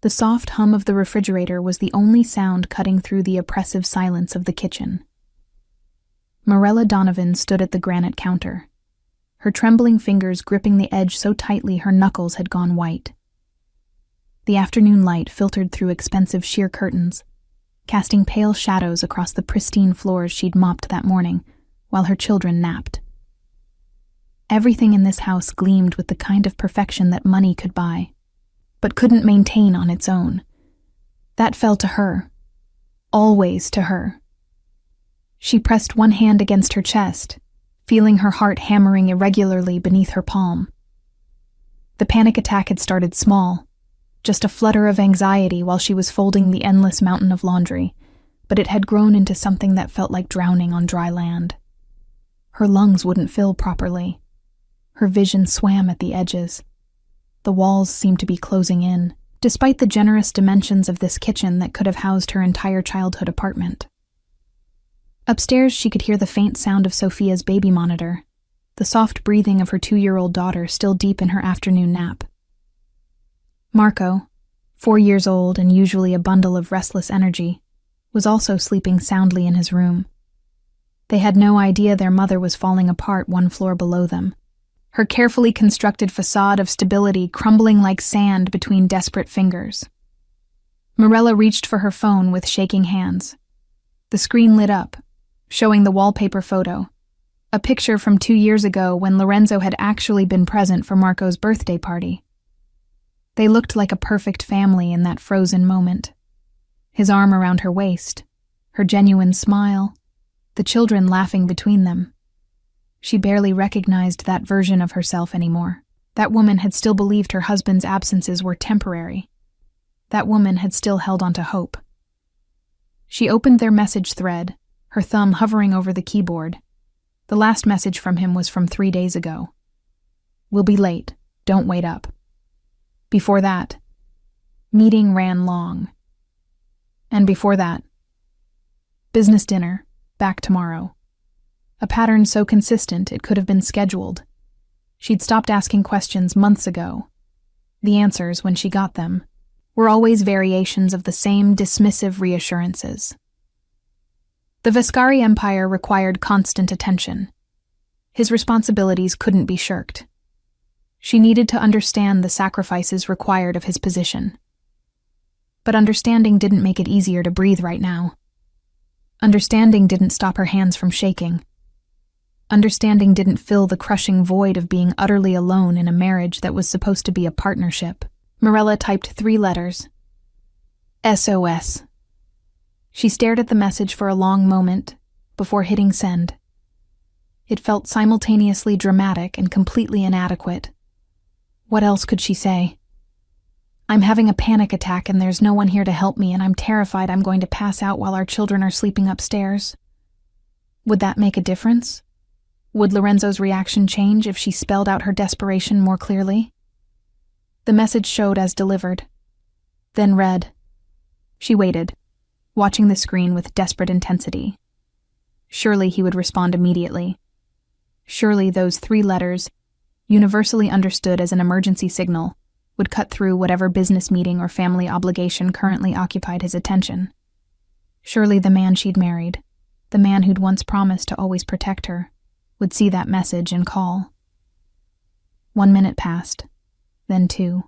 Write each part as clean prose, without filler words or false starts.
The soft hum of the refrigerator was the only sound cutting through the oppressive silence of the kitchen. Marella Donovan stood at the granite counter, her trembling fingers gripping the edge so tightly her knuckles had gone white. The afternoon light filtered through expensive sheer curtains, casting pale shadows across the pristine floors she'd mopped that morning, while her children napped. Everything in this house gleamed with the kind of perfection that money could buy, but couldn't maintain on its own. That fell to her. Always to her. She pressed one hand against her chest, feeling her heart hammering irregularly beneath her palm. The panic attack had started small, just a flutter of anxiety while she was folding the endless mountain of laundry, but it had grown into something that felt like drowning on dry land. Her lungs wouldn't fill properly. Her vision swam at the edges. The walls seemed to be closing in, despite the generous dimensions of this kitchen that could have housed her entire childhood apartment. Upstairs, she could hear the faint sound of Sophia's baby monitor, the soft breathing of her 2-year-old daughter still deep in her afternoon nap. Marco, 4 years old and usually a bundle of restless energy, was also sleeping soundly in his room. They had no idea their mother was falling apart one floor below them, her carefully constructed facade of stability crumbling like sand between desperate fingers. Marella reached for her phone with shaking hands. The screen lit up, showing the wallpaper photo, a picture from 2 years ago when Lorenzo had actually been present for Marco's birthday party. They looked like a perfect family in that frozen moment. His arm around her waist, her genuine smile, the children laughing between them. She barely recognized that version of herself anymore. That woman had still believed her husband's absences were temporary. That woman had still held on to hope. She opened their message thread, her thumb hovering over the keyboard. The last message from him was from 3 days ago. "We'll be late. Don't wait up." Before that, "Meeting ran long." And before that, "Business dinner, back tomorrow." A pattern so consistent it could have been scheduled. She'd stopped asking questions months ago. The answers, when she got them, were always variations of the same dismissive reassurances. The Vescari Empire required constant attention. His responsibilities couldn't be shirked. She needed to understand the sacrifices required of his position. But understanding didn't make it easier to breathe right now. Understanding didn't stop her hands from shaking. Understanding didn't fill the crushing void of being utterly alone in a marriage that was supposed to be a partnership. Marella typed 3 letters. SOS. She stared at the message for a long moment before hitting send. It felt simultaneously dramatic and completely inadequate. What else could she say? "I'm having a panic attack and there's no one here to help me, and I'm terrified I'm going to pass out while our children are sleeping upstairs." Would that make a difference? Would Lorenzo's reaction change if she spelled out her desperation more clearly? The message showed as delivered, then read. She waited, watching the screen with desperate intensity. Surely he would respond immediately. Surely those 3 letters, universally understood as an emergency signal, would cut through whatever business meeting or family obligation currently occupied his attention. Surely the man she'd married, the man who'd once promised to always protect her, would see that message and call. 1 minute passed, then 2.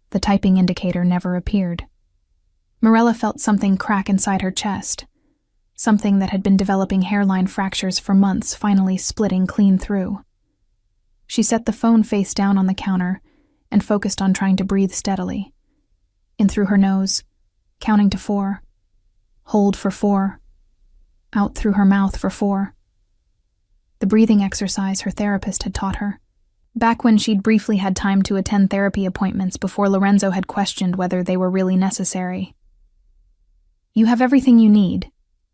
The typing indicator never appeared. Marella felt something crack inside her chest, something that had been developing hairline fractures for months finally splitting clean through. She set the phone face down on the counter and focused on trying to breathe steadily. In through her nose, counting to 4. Hold for 4. Out through her mouth for 4. The breathing exercise her therapist had taught her, back when she'd briefly had time to attend therapy appointments before Lorenzo had questioned whether they were really necessary. "You have everything you need,"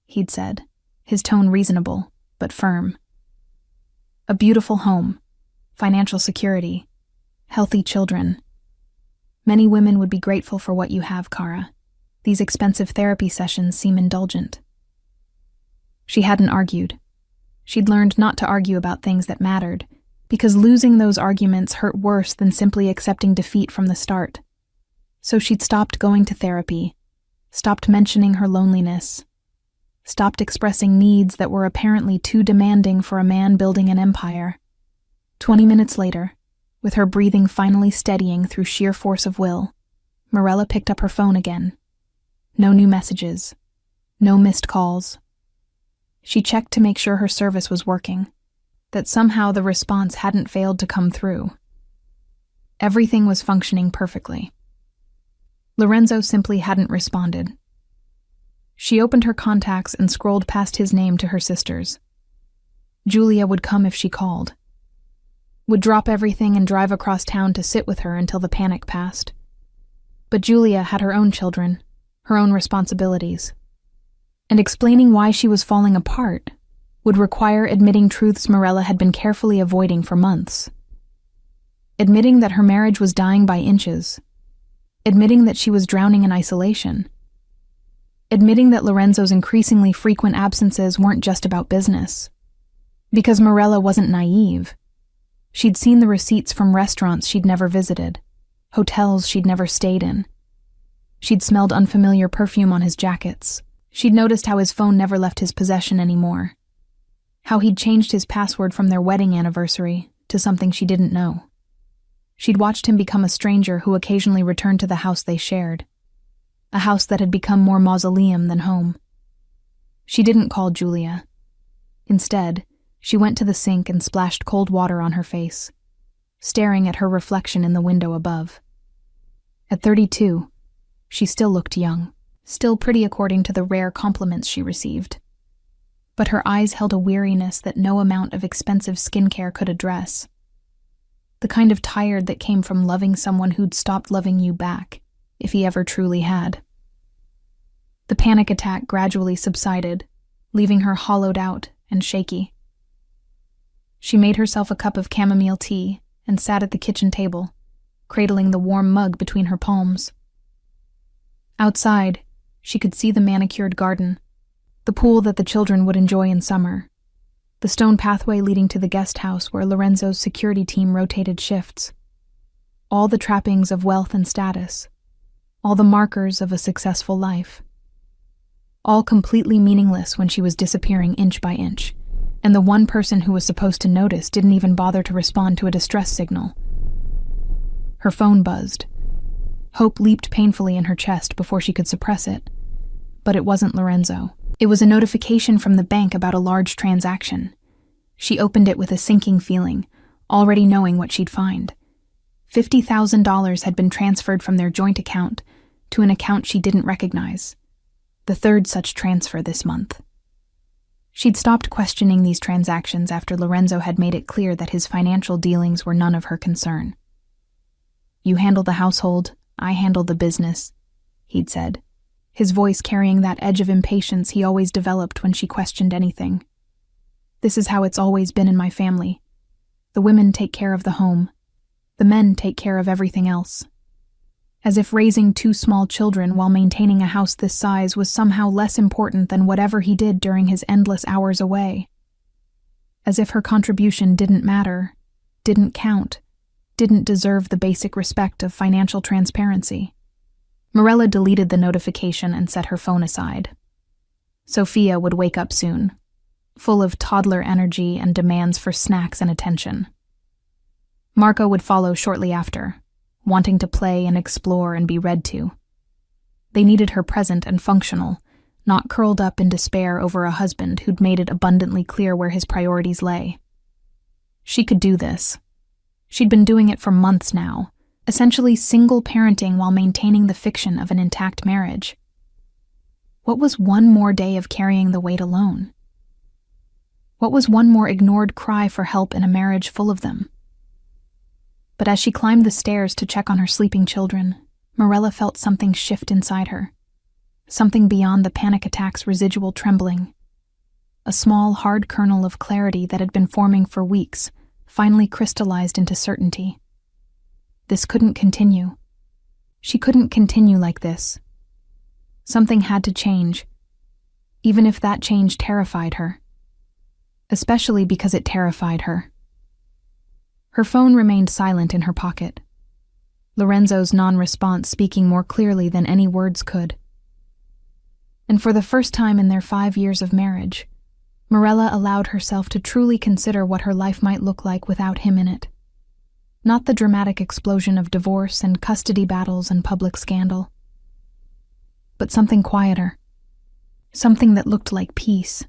he'd said, his tone reasonable, but firm. "A beautiful home, financial security, healthy children. Many women would be grateful for what you have, Kara. These expensive therapy sessions seem indulgent." She hadn't argued. She'd learned not to argue about things that mattered, because losing those arguments hurt worse than simply accepting defeat from the start. So she'd stopped going to therapy, stopped mentioning her loneliness, stopped expressing needs that were apparently too demanding for a man building an empire. 20 minutes later, with her breathing finally steadying through sheer force of will, Morella picked up her phone again. No new messages. No missed calls. She checked to make sure her service was working, that somehow the response hadn't failed to come through. Everything was functioning perfectly. Lorenzo simply hadn't responded. She opened her contacts and scrolled past his name to her sisters. Julia would come if she called. Would drop everything and drive across town to sit with her until the panic passed. But Julia had her own children, her own responsibilities. And explaining why she was falling apart would require admitting truths Morella had been carefully avoiding for months. Admitting that her marriage was dying by inches. Admitting that she was drowning in isolation. Admitting that Lorenzo's increasingly frequent absences weren't just about business. Because Morella wasn't naive. She'd seen the receipts from restaurants she'd never visited, hotels she'd never stayed in. She'd smelled unfamiliar perfume on his jackets. She'd noticed how his phone never left his possession anymore. How he'd changed his password from their wedding anniversary to something she didn't know. She'd watched him become a stranger who occasionally returned to the house they shared. A house that had become more mausoleum than home. She didn't call Julia. Instead, she went to the sink and splashed cold water on her face, staring at her reflection in the window above. At 32, she still looked young, still pretty according to the rare compliments she received. But her eyes held a weariness that no amount of expensive skincare could address. The kind of tired that came from loving someone who'd stopped loving you back, if he ever truly had. The panic attack gradually subsided, leaving her hollowed out and shaky. She made herself a cup of chamomile tea and sat at the kitchen table, cradling the warm mug between her palms. Outside, she could see the manicured garden, the pool that the children would enjoy in summer, the stone pathway leading to the guest house where Lorenzo's security team rotated shifts. All the trappings of wealth and status, all the markers of a successful life. All completely meaningless when she was disappearing inch by inch, and the one person who was supposed to notice didn't even bother to respond to a distress signal. Her phone buzzed. Hope leaped painfully in her chest before she could suppress it. But it wasn't Lorenzo. It was a notification from the bank about a large transaction. She opened it with a sinking feeling, already knowing what she'd find. $50,000 had been transferred from their joint account to an account she didn't recognize. The third such transfer this month. She'd stopped questioning these transactions after Lorenzo had made it clear that his financial dealings were none of her concern. "You handle the household, I handle the business," he'd said, his voice carrying that edge of impatience he always developed when she questioned anything. "This is how it's always been in my family. The women take care of the home. The men take care of everything else." As if raising 2 small children while maintaining a house this size was somehow less important than whatever he did during his endless hours away. As if her contribution didn't matter, didn't count, didn't deserve the basic respect of financial transparency. Morella deleted the notification and set her phone aside. Sophia would wake up soon, full of toddler energy and demands for snacks and attention. Marco would follow shortly after, wanting to play and explore and be read to. They needed her present and functional, not curled up in despair over a husband who'd made it abundantly clear where his priorities lay. She could do this. She'd been doing it for months now, essentially single parenting while maintaining the fiction of an intact marriage. What was one more day of carrying the weight alone? What was one more ignored cry for help in a marriage full of them? But as she climbed the stairs to check on her sleeping children, Morella felt something shift inside her. Something beyond the panic attack's residual trembling. A small, hard kernel of clarity that had been forming for weeks finally crystallized into certainty. This couldn't continue. She couldn't continue like this. Something had to change, even if that change terrified her. Especially because it terrified her. Her phone remained silent in her pocket. Lorenzo's non-response speaking more clearly than any words could. And for the first time in their 5 years of marriage, Morella allowed herself to truly consider what her life might look like without him in it. Not the dramatic explosion of divorce and custody battles and public scandal, but something quieter, something that looked like peace.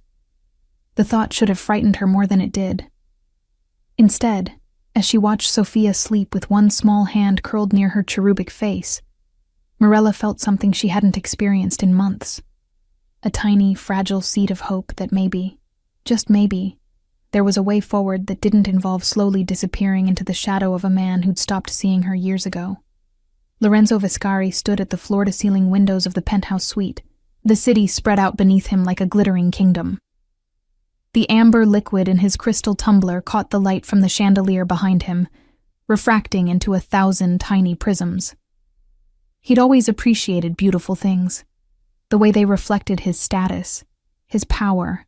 The thought should have frightened her more than it did. Instead, as she watched Sophia sleep with one small hand curled near her cherubic face, Morella felt something she hadn't experienced in months. A tiny, fragile seed of hope that maybe, just maybe, there was a way forward that didn't involve slowly disappearing into the shadow of a man who'd stopped seeing her years ago. Lorenzo Viscari stood at the floor-to-ceiling windows of the penthouse suite, the city spread out beneath him like a glittering kingdom. The amber liquid in his crystal tumbler caught the light from the chandelier behind him, refracting into 1,000 tiny prisms. He'd always appreciated beautiful things, the way they reflected his status, his power,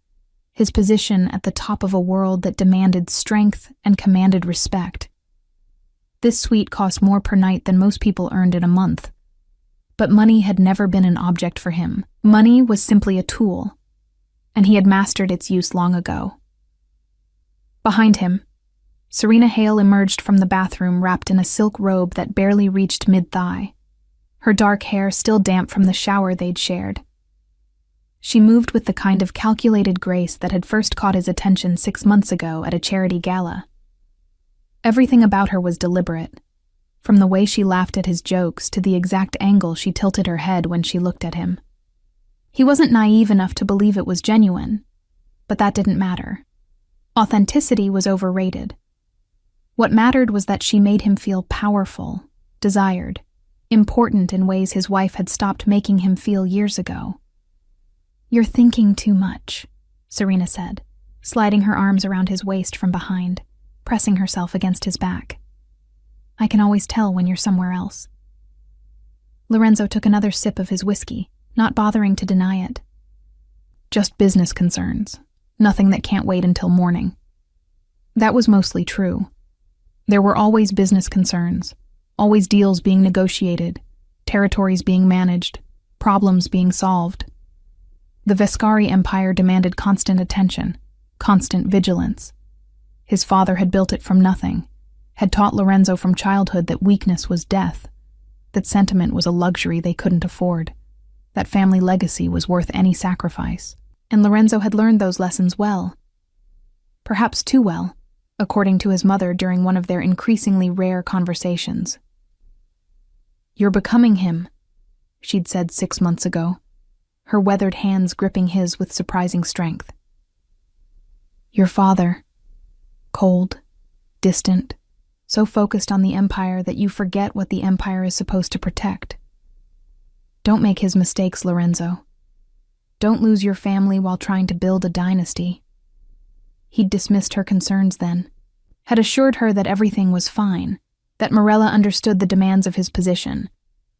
his position at the top of a world that demanded strength and commanded respect. This suite cost more per night than most people earned in a month. But money had never been an object for him. Money was simply a tool, and he had mastered its use long ago. Behind him, Serena Hale emerged from the bathroom wrapped in a silk robe that barely reached mid-thigh, her dark hair still damp from the shower they'd shared. She moved with the kind of calculated grace that had first caught his attention 6 months ago at a charity gala. Everything about her was deliberate, from the way she laughed at his jokes to the exact angle she tilted her head when she looked at him. He wasn't naive enough to believe it was genuine, but that didn't matter. Authenticity was overrated. What mattered was that she made him feel powerful, desired, important in ways his wife had stopped making him feel years ago. "You're thinking too much," Serena said, sliding her arms around his waist from behind, pressing herself against his back. "I can always tell when you're somewhere else." Lorenzo took another sip of his whiskey, not bothering to deny it. "Just business concerns. Nothing that can't wait until morning." That was mostly true. There were always business concerns, always deals being negotiated, territories being managed, problems being solved. The Viscari Empire demanded constant attention, constant vigilance. His father had built it from nothing, had taught Lorenzo from childhood that weakness was death, that sentiment was a luxury they couldn't afford, that family legacy was worth any sacrifice, and Lorenzo had learned those lessons well. Perhaps too well, according to his mother during one of their increasingly rare conversations. "You're becoming him," she'd said 6 months ago, her weathered hands gripping his with surprising strength. "Your father, cold, distant, so focused on the empire that you forget what the empire is supposed to protect. Don't make his mistakes, Lorenzo. Don't lose your family while trying to build a dynasty." He'd dismissed her concerns then, had assured her that everything was fine, that Morella understood the demands of his position,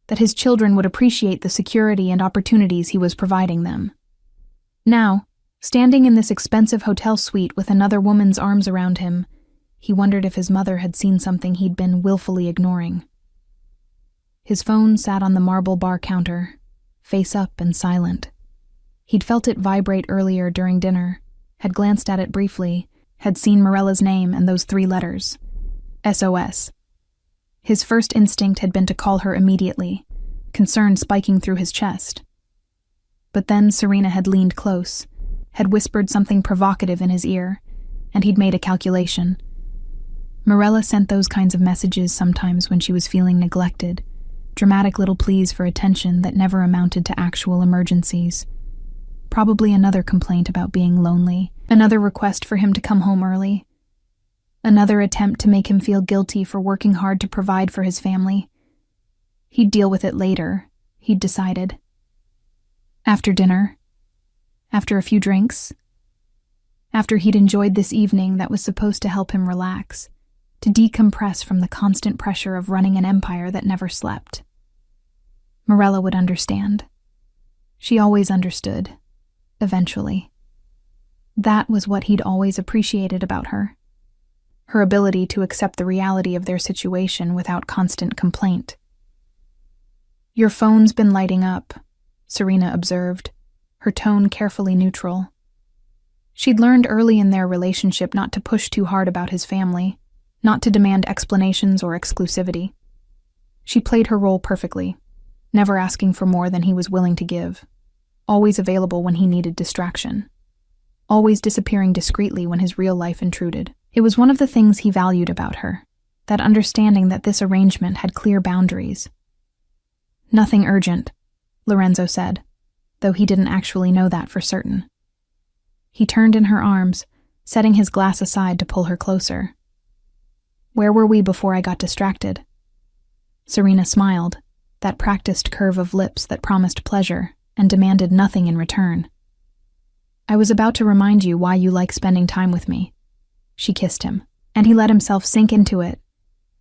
that his children would appreciate the security and opportunities he was providing them. Now, standing in this expensive hotel suite with another woman's arms around him, he wondered if his mother had seen something he'd been willfully ignoring. His phone sat on the marble bar counter, face up and silent. He'd felt it vibrate earlier during dinner, had glanced at it briefly, had seen Morella's name and those 3 letters, SOS. His first instinct had been to call her immediately, concern spiking through his chest. But then Serena had leaned close, had whispered something provocative in his ear, and he'd made a calculation. Morella sent those kinds of messages sometimes when she was feeling neglected, dramatic little pleas for attention that never amounted to actual emergencies. Probably another complaint about being lonely, another request for him to come home early, another attempt to make him feel guilty for working hard to provide for his family. He'd deal with it later, he'd decided. After dinner, after a few drinks, after he'd enjoyed this evening that was supposed to help him relax, to decompress from the constant pressure of running an empire that never slept. Morella would understand. She always understood, eventually. That was what he'd always appreciated about her. her ability to accept the reality of their situation without constant complaint. "Your phone's been lighting up," Serena observed, her tone carefully neutral. She'd learned early in their relationship not to push too hard about his family, not to demand explanations or exclusivity. She played her role perfectly, never asking for more than he was willing to give, always available when he needed distraction, always disappearing discreetly when his real life intruded. It was one of the things he valued about her, that understanding that this arrangement had clear boundaries. "Nothing urgent," Lorenzo said, though he didn't actually know that for certain. He turned in her arms, setting his glass aside to pull her closer. "Where were we before I got distracted?" Serena smiled, that practiced curve of lips that promised pleasure and demanded nothing in return. "I was about to remind you why you like spending time with me." She kissed him, and he let himself sink into it,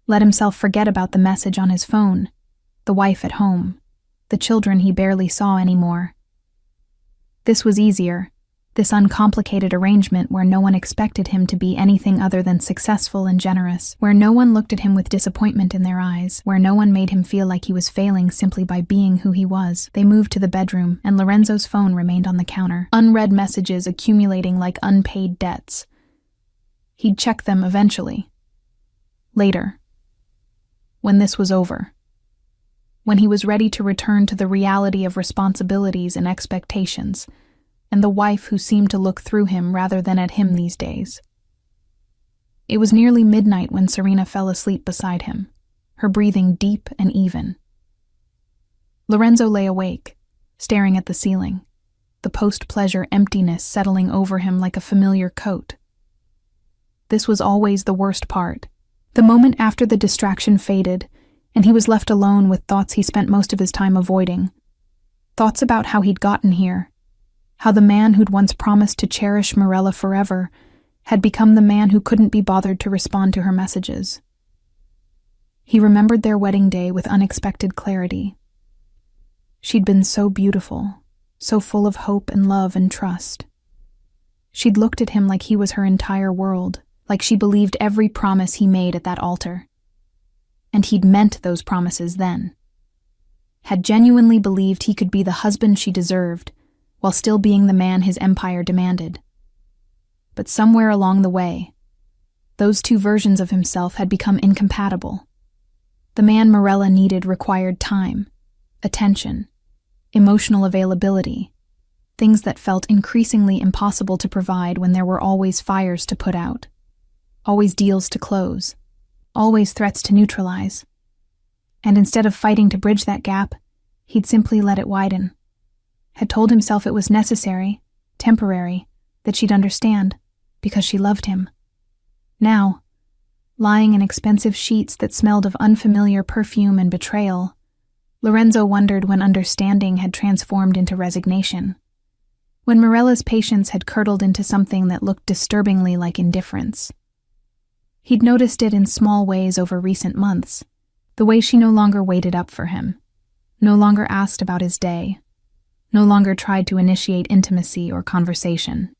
let himself forget about the message on his phone, the wife at home, the children he barely saw anymore. This was easier, this uncomplicated arrangement where no one expected him to be anything other than successful and generous, where no one looked at him with disappointment in their eyes, where no one made him feel like he was failing simply by being who he was. They moved to the bedroom, and Lorenzo's phone remained on the counter, unread messages accumulating like unpaid debts. He'd check them eventually. Later. When this was over. When he was ready to return to the reality of responsibilities and expectations, and the wife who seemed to look through him rather than at him these days. It was nearly midnight when Serena fell asleep beside him, her breathing deep and even. Lorenzo lay awake, staring at the ceiling, the post-pleasure emptiness settling over him like a familiar coat. This was always the worst part, the moment after the distraction faded, and he was left alone with thoughts he spent most of his time avoiding. Thoughts about how he'd gotten here, how the man who'd once promised to cherish Mirella forever had become the man who couldn't be bothered to respond to her messages. He remembered their wedding day with unexpected clarity. She'd been so beautiful, so full of hope and love and trust. She'd looked at him like he was her entire world, like she believed every promise he made at that altar. And he'd meant those promises then. Had genuinely believed he could be the husband she deserved, while still being the man his empire demanded. But somewhere along the way, those two versions of himself had become incompatible. The man Mirella needed required time, attention, emotional availability, things that felt increasingly impossible to provide when there were always fires to put out, always deals to close, always threats to neutralize. And instead of fighting to bridge that gap, he'd simply let it widen. Had told himself it was necessary, temporary, that she'd understand, because she loved him. Now, lying in expensive sheets that smelled of unfamiliar perfume and betrayal, Lorenzo wondered when understanding had transformed into resignation. When Mirella's patience had curdled into something that looked disturbingly like indifference. He'd noticed it in small ways over recent months, the way she no longer waited up for him, no longer asked about his day, no longer tried to initiate intimacy or conversation.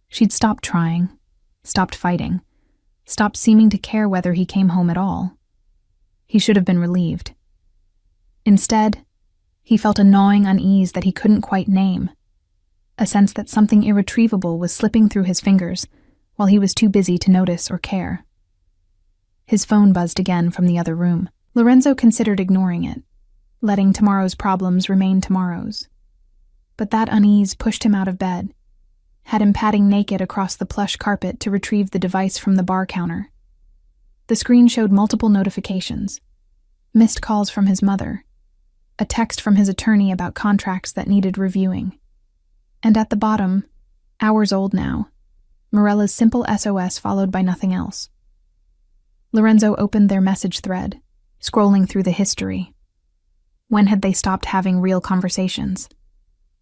She'd stopped trying, stopped fighting, stopped seeming to care whether he came home at all. He should have been relieved. Instead, he felt a gnawing unease that he couldn't quite name, a sense that something irretrievable was slipping through his fingers while he was too busy to notice or care. His phone buzzed again from the other room. Lorenzo considered ignoring it, letting tomorrow's problems remain tomorrow's. But that unease pushed him out of bed, had him padding naked across the plush carpet to retrieve the device from the bar counter. The screen showed multiple notifications, missed calls from his mother, a text from his attorney about contracts that needed reviewing. And at the bottom, hours old now, Mirella's simple SOS followed by nothing else. Lorenzo opened their message thread, scrolling through the history. When had they stopped having real conversations?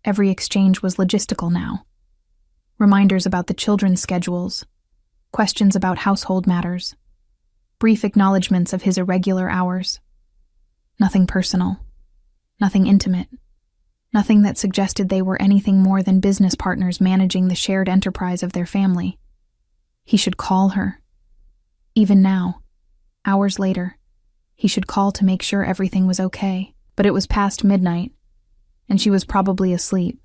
Every exchange was logistical now. Reminders about the children's schedules, questions about household matters, brief acknowledgments of his irregular hours. Nothing personal, nothing intimate, nothing that suggested they were anything more than business partners managing the shared enterprise of their family. He should call her, Even now, hours later, he should call to make sure everything was okay, but it was past midnight, and she was probably asleep.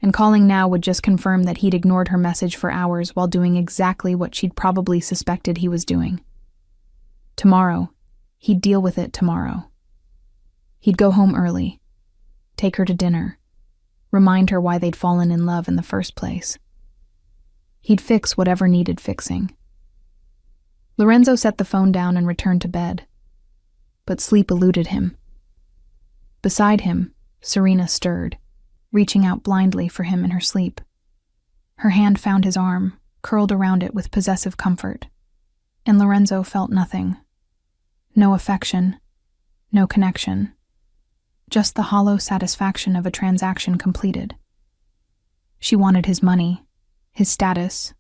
And calling now would just confirm that he'd ignored her message for hours while doing exactly what she'd probably suspected he was doing. Tomorrow, he'd deal with it tomorrow. He'd go home early, take her to dinner, remind her why they'd fallen in love in the first place. He'd fix whatever needed fixing. Lorenzo set the phone down and returned to bed, but sleep eluded him. Beside him, Serena stirred, reaching out blindly for him in her sleep. Her hand found his arm, curled around it with possessive comfort, and Lorenzo felt nothing. No affection, no connection, just the hollow satisfaction of a transaction completed. She wanted his money, his status,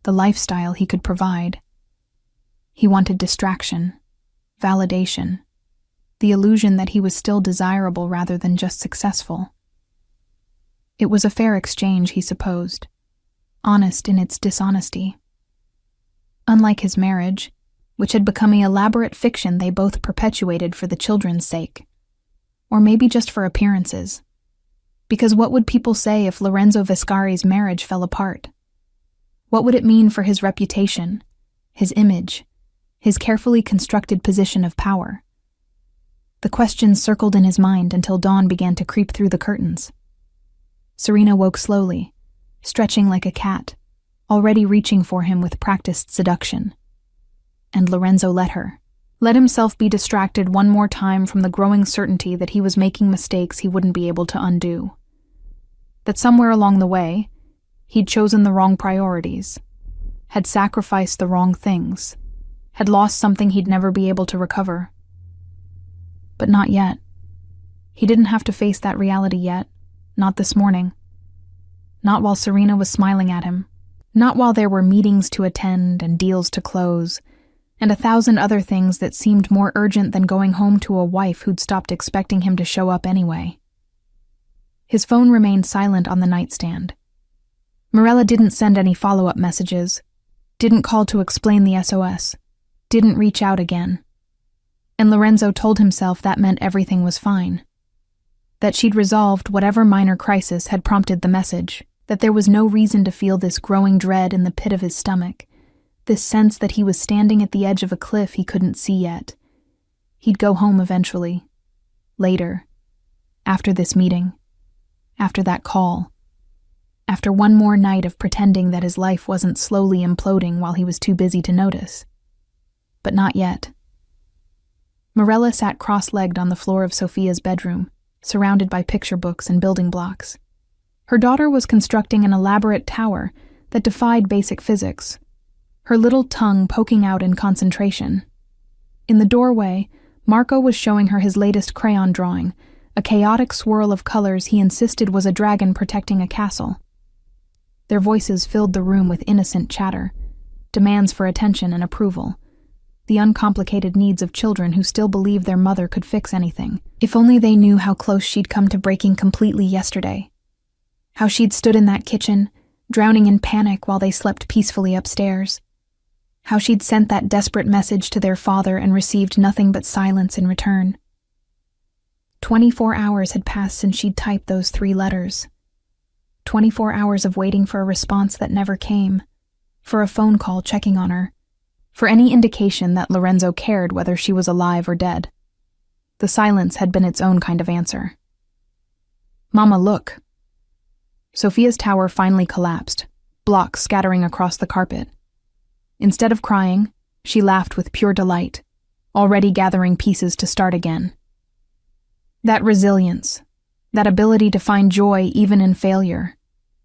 the lifestyle he could provide. He wanted distraction, validation, the illusion that he was still desirable rather than just successful. It was a fair exchange, he supposed, honest in its dishonesty. Unlike his marriage, which had become an elaborate fiction they both perpetuated for the children's sake. Or maybe just for appearances. Because what would people say if Lorenzo Viscari's marriage fell apart? What would it mean for his reputation, his image, his carefully constructed position of power? The questions circled in his mind until dawn began to creep through the curtains. Serena woke slowly, stretching like a cat, already reaching for him with practiced seduction. And Lorenzo let himself be distracted one more time from the growing certainty that he was making mistakes he wouldn't be able to undo. That somewhere along the way, he'd chosen the wrong priorities, had sacrificed the wrong things, had lost something he'd never be able to recover. But not yet. He didn't have to face that reality yet, not this morning. Not while Serena was smiling at him, not while there were meetings to attend and deals to close, and 1,000 other things that seemed more urgent than going home to a wife who'd stopped expecting him to show up anyway. His phone remained silent on the nightstand. Morella didn't send any follow-up messages, didn't call to explain the SOS, didn't reach out again. And Lorenzo told himself that meant everything was fine. That she'd resolved whatever minor crisis had prompted the message, that there was no reason to feel this growing dread in the pit of his stomach, this sense that he was standing at the edge of a cliff he couldn't see yet. He'd go home eventually. Later. After this meeting. After that call. After one more night of pretending that his life wasn't slowly imploding while he was too busy to notice. But not yet. Morella sat cross-legged on the floor of Sophia's bedroom, surrounded by picture books and building blocks. Her daughter was constructing an elaborate tower that defied basic physics, her little tongue poking out in concentration. In the doorway, Marco was showing her his latest crayon drawing, a chaotic swirl of colors he insisted was a dragon protecting a castle. Their voices filled the room with innocent chatter, demands for attention and approval, the uncomplicated needs of children who still believe their mother could fix anything. If only they knew how close she'd come to breaking completely yesterday. How she'd stood in that kitchen, drowning in panic while they slept peacefully upstairs. How she'd sent that desperate message to their father and received nothing but silence in return. 24 hours had passed since she'd typed those 3 letters. 24 hours of waiting for a response that never came, for a phone call checking on her, for any indication that Lorenzo cared whether she was alive or dead. The silence had been its own kind of answer. "Mama, look." Sophia's tower finally collapsed, blocks scattering across the carpet. Instead of crying, she laughed with pure delight, already gathering pieces to start again. That resilience, that ability to find joy even in failure,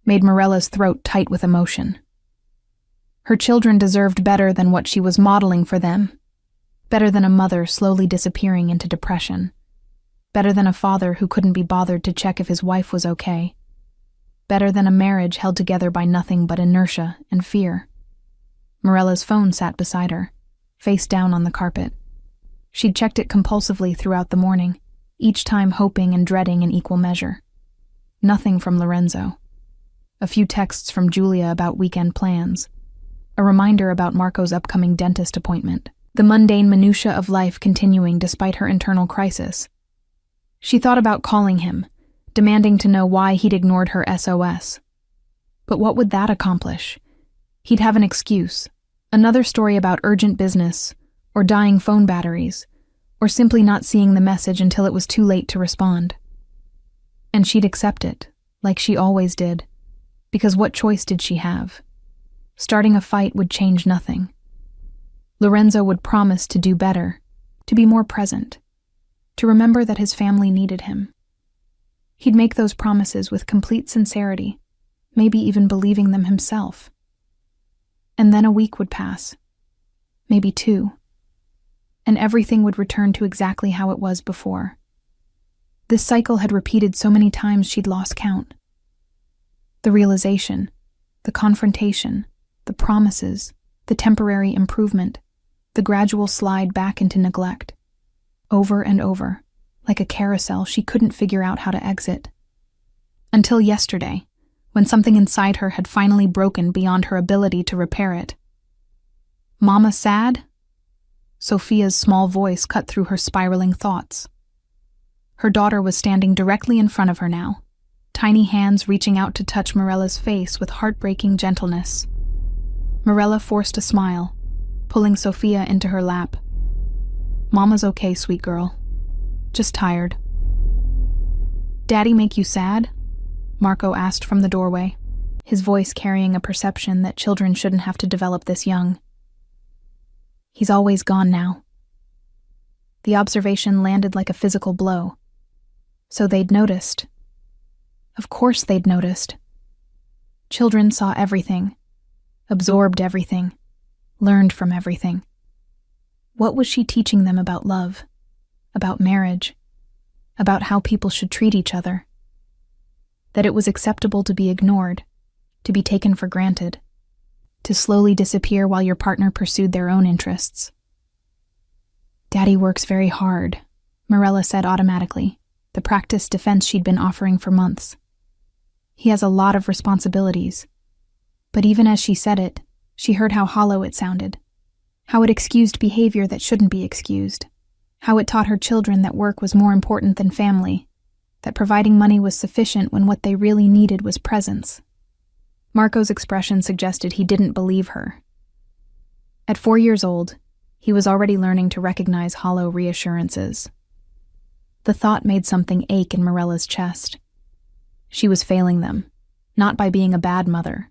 made Morella's throat tight with emotion. Her children deserved better than what she was modeling for them, better than a mother slowly disappearing into depression, better than a father who couldn't be bothered to check if his wife was okay, better than a marriage held together by nothing but inertia and fear. Morella's phone sat beside her, face down on the carpet. She'd checked it compulsively throughout the morning, each time hoping and dreading in equal measure. Nothing from Lorenzo. A few texts from Julia about weekend plans. a reminder about Marco's upcoming dentist appointment, the mundane minutiae of life continuing despite her internal crisis. She thought about calling him, demanding to know why he'd ignored her SOS. But what would that accomplish? He'd have an excuse, another story about urgent business, or dying phone batteries, or simply not seeing the message until it was too late to respond. And she'd accept it, like she always did, because what choice did she have? Starting a fight would change nothing. Lorenzo would promise to do better, to be more present, to remember that his family needed him. He'd make those promises with complete sincerity, maybe even believing them himself. And then a week would pass, maybe 2, and everything would return to exactly how it was before. This cycle had repeated so many times she'd lost count. The realization, the confrontation, the promises, the temporary improvement, the gradual slide back into neglect. Over and over, like a carousel she couldn't figure out how to exit. Until yesterday, when something inside her had finally broken beyond her ability to repair it. "Mama sad?" Sophia's small voice cut through her spiraling thoughts. Her daughter was standing directly in front of her now, tiny hands reaching out to touch Morella's face with heartbreaking gentleness. Morella forced a smile, pulling Sophia into her lap. "Mama's okay, sweet girl. Just tired." "Daddy make you sad?" Marco asked from the doorway, his voice carrying a perception that children shouldn't have to develop this young. "He's always gone now." The observation landed like a physical blow. So they'd noticed. Of course they'd noticed. Children saw everything, absorbed everything, learned from everything. What was she teaching them about love, about marriage, about how people should treat each other? That it was acceptable to be ignored, to be taken for granted, to slowly disappear while your partner pursued their own interests. "Daddy works very hard," Morella said automatically, the practiced defense she'd been offering for months. "He has a lot of responsibilities." But even as she said it, she heard how hollow it sounded, how it excused behavior that shouldn't be excused, how it taught her children that work was more important than family, that providing money was sufficient when what they really needed was presence. Marco's expression suggested he didn't believe her. At 4 years old, he was already learning to recognize hollow reassurances. The thought made something ache in Morella's chest. She was failing them, not by being a bad mother,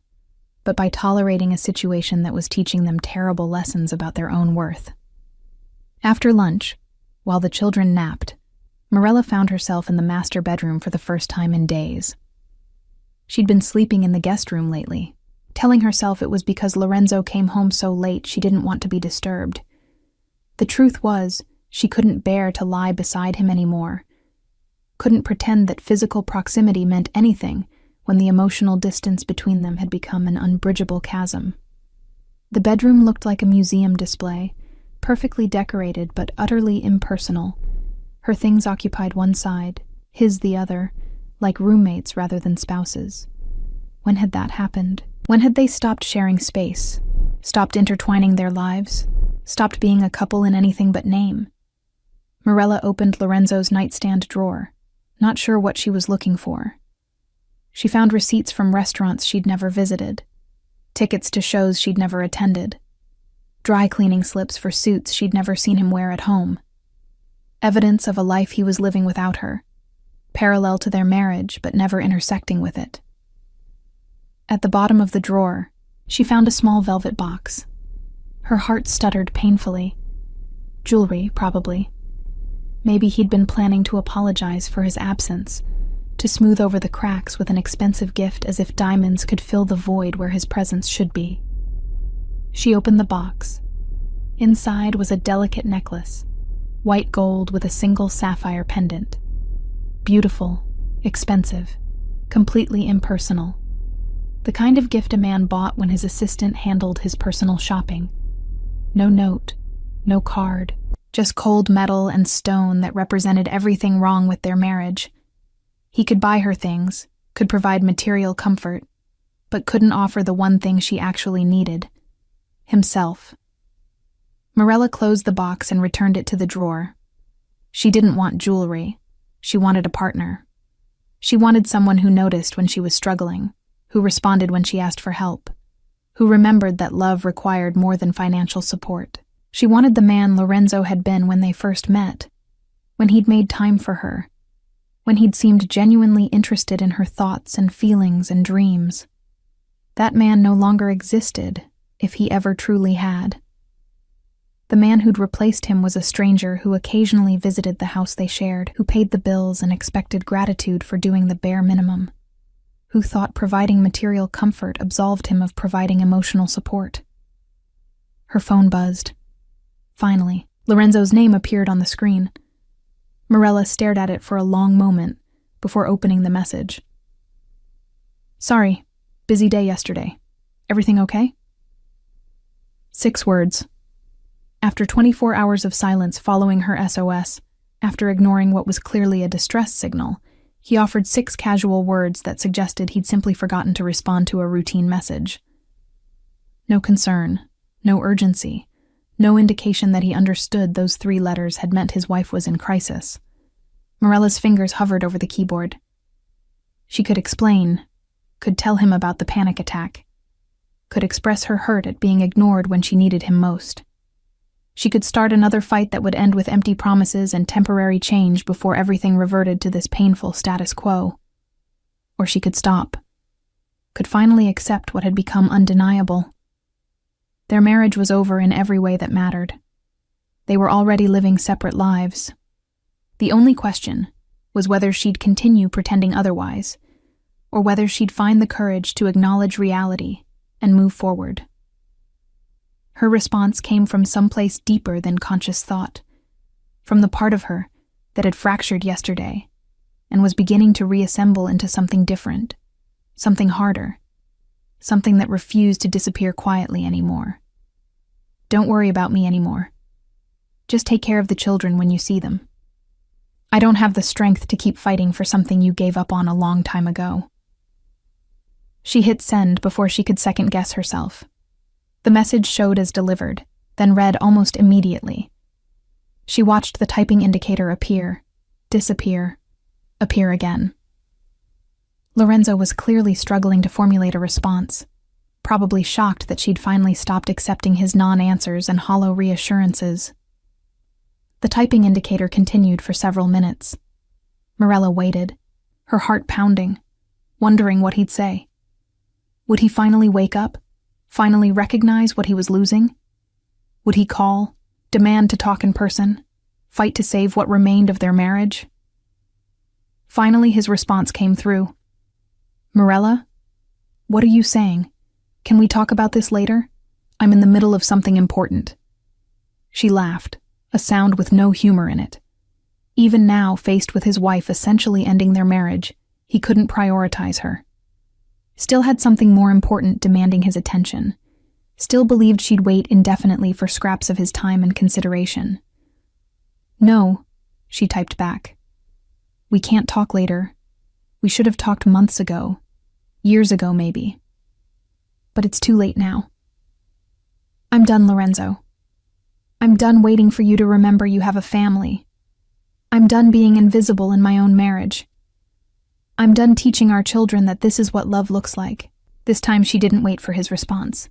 but by tolerating a situation that was teaching them terrible lessons about their own worth. After lunch, while the children napped, Morella found herself in the master bedroom for the first time in days. She'd been sleeping in the guest room lately, telling herself it was because Lorenzo came home so late she didn't want to be disturbed. The truth was, she couldn't bear to lie beside him anymore, couldn't pretend that physical proximity meant anything when the emotional distance between them had become an unbridgeable chasm. The bedroom looked like a museum display, perfectly decorated but utterly impersonal. Her things occupied one side, his the other, like roommates rather than spouses. When had that happened? When had they stopped sharing space, stopped intertwining their lives, stopped being a couple in anything but name? Morella opened Lorenzo's nightstand drawer, not sure what she was looking for. She found receipts from restaurants she'd never visited, tickets to shows she'd never attended, dry cleaning slips for suits she'd never seen him wear at home, evidence of a life he was living without her, parallel to their marriage but never intersecting with it. At the bottom of the drawer, she found a small velvet box. Her heart stuttered painfully. Jewelry, probably. Maybe he'd been planning to apologize for his absence, to smooth over the cracks with an expensive gift as if diamonds could fill the void where his presence should be. She opened the box. Inside was a delicate necklace, white gold with a single sapphire pendant. Beautiful, expensive, completely impersonal. The kind of gift a man bought when his assistant handled his personal shopping. No note, no card, just cold metal and stone that represented everything wrong with their marriage. He could buy her things, could provide material comfort, but couldn't offer the one thing she actually needed, himself. Morella closed the box and returned it to the drawer. She didn't want jewelry. She wanted a partner. She wanted someone who noticed when she was struggling, who responded when she asked for help, who remembered that love required more than financial support. She wanted the man Lorenzo had been when they first met, when he'd made time for her, when he'd seemed genuinely interested in her thoughts and feelings and dreams. That man no longer existed, if he ever truly had. The man who'd replaced him was a stranger who occasionally visited the house they shared, who paid the bills and expected gratitude for doing the bare minimum, who thought providing material comfort absolved him of providing emotional support. Her phone buzzed. Finally, Lorenzo's name appeared on the screen. Morella stared at it for a long moment before opening the message. "Sorry, busy day yesterday. Everything okay?" 6 words. After 24 hours of silence following her SOS, after ignoring what was clearly a distress signal, he offered 6 casual words that suggested he'd simply forgotten to respond to a routine message. No concern, no urgency, no indication that he understood those 3 letters had meant his wife was in crisis. Morella's fingers hovered over the keyboard. She could explain, could tell him about the panic attack, could express her hurt at being ignored when she needed him most. She could start another fight that would end with empty promises and temporary change before everything reverted to this painful status quo. Or she could stop, could finally accept what had become undeniable. Their marriage was over in every way that mattered. They were already living separate lives. The only question was whether she'd continue pretending otherwise, or whether she'd find the courage to acknowledge reality and move forward. Her response came from someplace deeper than conscious thought, from the part of her that had fractured yesterday and was beginning to reassemble into something different, something harder, something that refused to disappear quietly anymore. "Don't worry about me anymore. Just take care of the children when you see them. I don't have the strength to keep fighting for something you gave up on a long time ago." She hit send before she could second-guess herself. The message showed as delivered, then read almost immediately. She watched the typing indicator appear, disappear, appear again. Lorenzo was clearly struggling to formulate a response, probably shocked that she'd finally stopped accepting his non-answers and hollow reassurances. The typing indicator continued for several minutes. Morella waited, her heart pounding, wondering what he'd say. Would he finally wake up? Finally recognize what he was losing? Would he call, demand to talk in person, fight to save what remained of their marriage? Finally, his response came through. "Morella? What are you saying? Can we talk about this later? I'm in the middle of something important." She laughed, a sound with no humor in it. Even now, faced with his wife essentially ending their marriage, he couldn't prioritize her. Still had something more important demanding his attention. Still believed she'd wait indefinitely for scraps of his time and consideration. "No," she typed back. "We can't talk later. We should have talked months ago. Years ago, maybe. But it's too late now. I'm done, Lorenzo. I'm done waiting for you to remember you have a family. I'm done being invisible in my own marriage. I'm done teaching our children that this is what love looks like." This time she didn't wait for his response.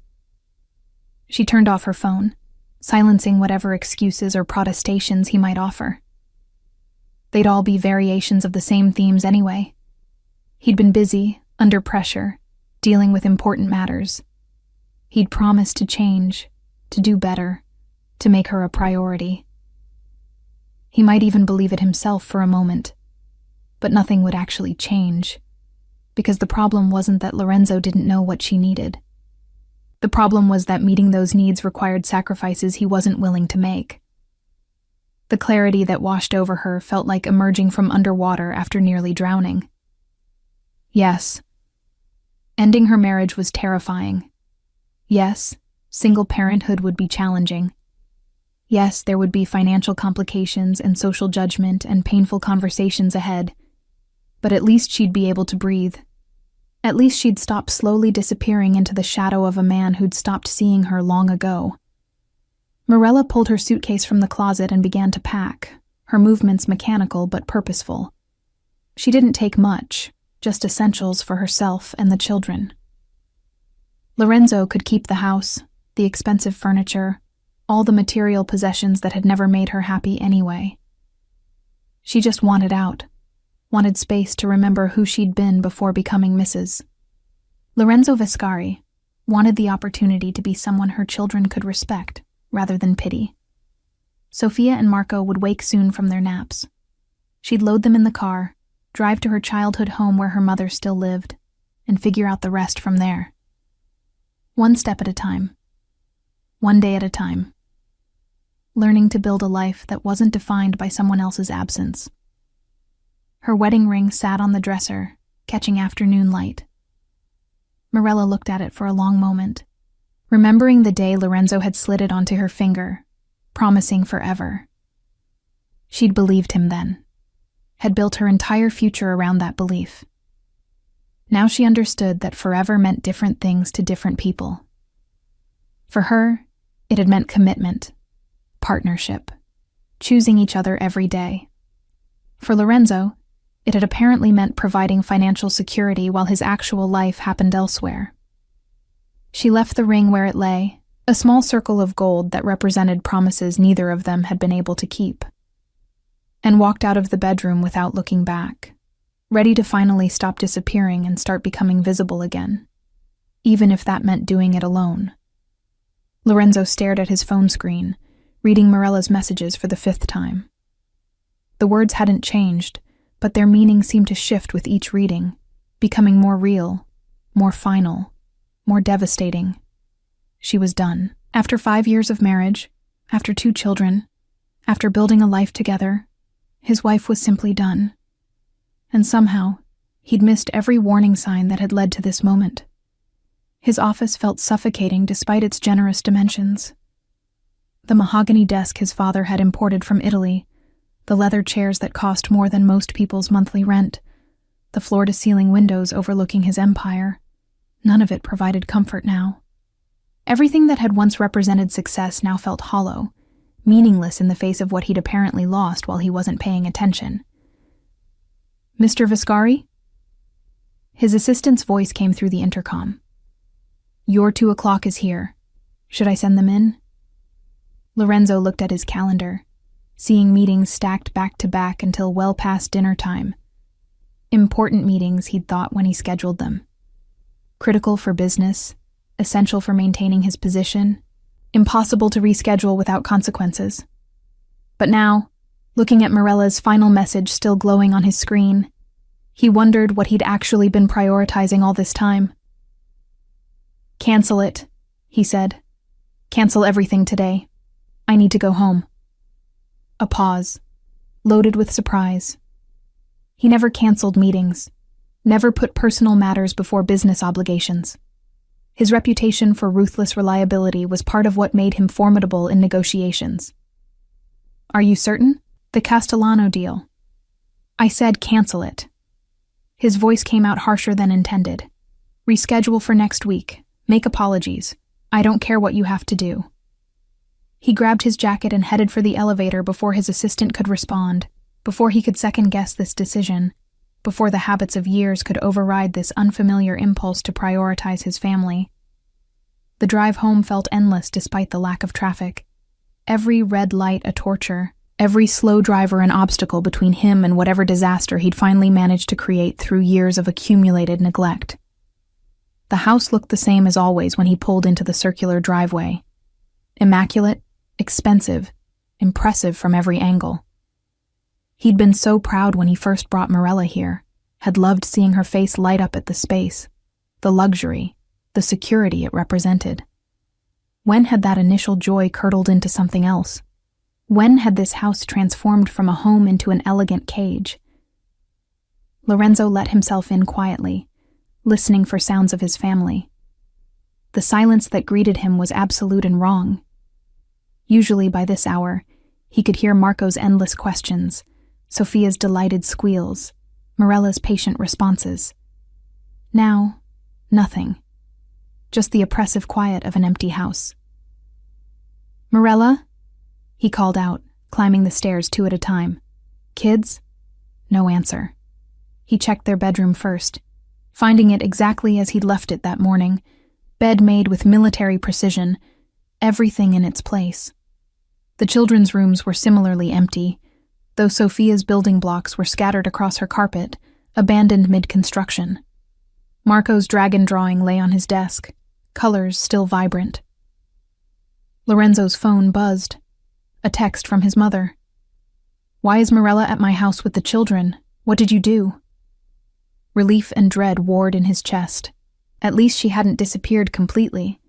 She turned off her phone, silencing whatever excuses or protestations he might offer. They'd all be variations of the same themes anyway. He'd been busy, under pressure, dealing with important matters. He'd promised to change, to do better, to make her a priority. He might even believe it himself for a moment. But nothing would actually change, because the problem wasn't that Lorenzo didn't know what she needed. The problem was that meeting those needs required sacrifices he wasn't willing to make. The clarity that washed over her felt like emerging from underwater after nearly drowning. Yes, ending her marriage was terrifying. Yes, single parenthood would be challenging. Yes, there would be financial complications and social judgment and painful conversations ahead. But at least she'd be able to breathe. At least she'd stopped slowly disappearing into the shadow of a man who'd stopped seeing her long ago. Morella pulled her suitcase from the closet and began to pack, her movements mechanical but purposeful. She didn't take much, just essentials for herself and the children. Lorenzo could keep the house, the expensive furniture, all the material possessions that had never made her happy anyway. She just wanted out, wanted space to remember who she'd been before becoming Mrs. Lorenzo Viscari wanted the opportunity to be someone her children could respect, rather than pity. Sophia and Marco would wake soon from their naps. She'd load them in the car, drive to her childhood home where her mother still lived, and figure out the rest from there. One step at a time. One day at a time. Learning to build a life that wasn't defined by someone else's absence. Her wedding ring sat on the dresser, catching afternoon light. Morella looked at it for a long moment, remembering the day Lorenzo had slid it onto her finger, promising forever. She'd believed him then, had built her entire future around that belief. Now she understood that forever meant different things to different people. For her, it had meant commitment, partnership, choosing each other every day. For Lorenzo, it had apparently meant providing financial security while his actual life happened elsewhere. She left the ring where it lay, a small circle of gold that represented promises neither of them had been able to keep, and walked out of the bedroom without looking back, ready to finally stop disappearing and start becoming visible again, even if that meant doing it alone. Lorenzo stared at his phone screen, reading Morella's messages for the 5th time. The words hadn't changed, but their meaning seemed to shift with each reading, becoming more real, more final, more devastating. She was done. After 5 years of marriage, after 2 children, after building a life together, his wife was simply done. And somehow, he'd missed every warning sign that had led to this moment. His office felt suffocating despite its generous dimensions. The mahogany desk his father had imported from Italy, the leather chairs that cost more than most people's monthly rent, the floor-to-ceiling windows overlooking his empire, none of it provided comfort now. Everything that had once represented success now felt hollow, meaningless in the face of what he'd apparently lost while he wasn't paying attention. "Mr. Viscari?" His assistant's voice came through the intercom. "Your 2 o'clock is here. Should I send them in?" Lorenzo looked at his calendar, seeing meetings stacked back to back until well past dinner time. Important meetings, he'd thought when he scheduled them. Critical for business, essential for maintaining his position, impossible to reschedule without consequences. But now, looking at Morella's final message still glowing on his screen, he wondered what he'd actually been prioritizing all this time. "Cancel it," he said. "Cancel everything today. I need to go home." A pause, loaded with surprise. He never canceled meetings, never put personal matters before business obligations. His reputation for ruthless reliability was part of what made him formidable in negotiations. "Are you certain? The Castellano deal." "I said cancel it." His voice came out harsher than intended. "Reschedule for next week. Make apologies. I don't care what you have to do." He grabbed his jacket and headed for the elevator before his assistant could respond, before he could second-guess this decision, before the habits of years could override this unfamiliar impulse to prioritize his family. The drive home felt endless despite the lack of traffic. Every red light a torture, every slow driver an obstacle between him and whatever disaster he'd finally managed to create through years of accumulated neglect. The house looked the same as always when he pulled into the circular driveway. Immaculate, expensive, impressive from every angle. He'd been so proud when he first brought Morella here, had loved seeing her face light up at the space, the luxury, the security it represented. When had that initial joy curdled into something else? When had this house transformed from a home into an elegant cage? Lorenzo let himself in quietly, listening for sounds of his family. The silence that greeted him was absolute and wrong. Usually by this hour, he could hear Marco's endless questions, Sophia's delighted squeals, Morella's patient responses. Now, nothing. Just the oppressive quiet of an empty house. "Morella?" he called out, climbing the stairs 2 at a time. "Kids?" No answer. He checked their bedroom first, finding it exactly as he'd left it that morning, bed made with military precision, everything in its place. The children's rooms were similarly empty, though Sophia's building blocks were scattered across her carpet, abandoned mid-construction. Marco's dragon drawing lay on his desk, colors still vibrant. Lorenzo's phone buzzed. A text from his mother. "Why is Morella at my house with the children? What did you do?" Relief and dread warred in his chest. At least she hadn't disappeared completely,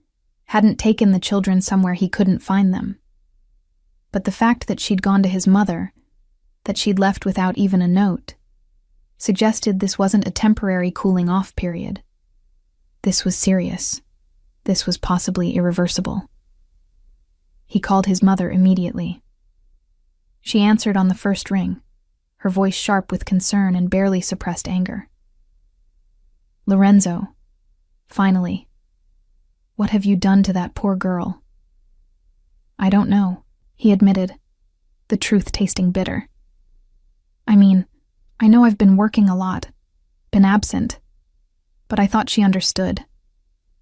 hadn't taken the children somewhere he couldn't find them. But the fact that she'd gone to his mother, that she'd left without even a note, suggested this wasn't a temporary cooling-off period. This was serious. This was possibly irreversible. He called his mother immediately. She answered on the first ring, her voice sharp with concern and barely suppressed anger. "Lorenzo, finally. What have you done to that poor girl?" "I don't know," he admitted, the truth tasting bitter. I know I've been working a lot, been absent, but I thought she understood.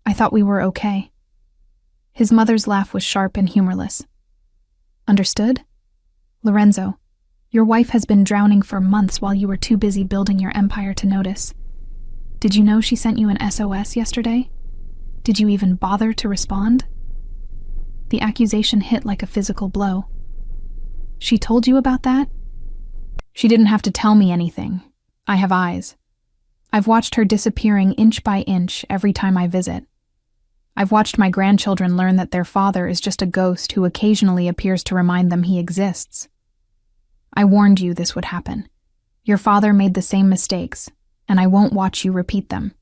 I thought we were okay." His mother's laugh was sharp and humorless. "Understood? Lorenzo, your wife has been drowning for months while you were too busy building your empire to notice. Did you know she sent you an SOS yesterday? Did you even bother to respond?" The accusation hit like a physical blow. "She told you about that?" "She didn't have to tell me anything. I have eyes. I've watched her disappearing inch by inch every time I visit. I've watched my grandchildren learn that their father is just a ghost who occasionally appears to remind them he exists. I warned you this would happen. Your father made the same mistakes, and I won't watch you repeat them."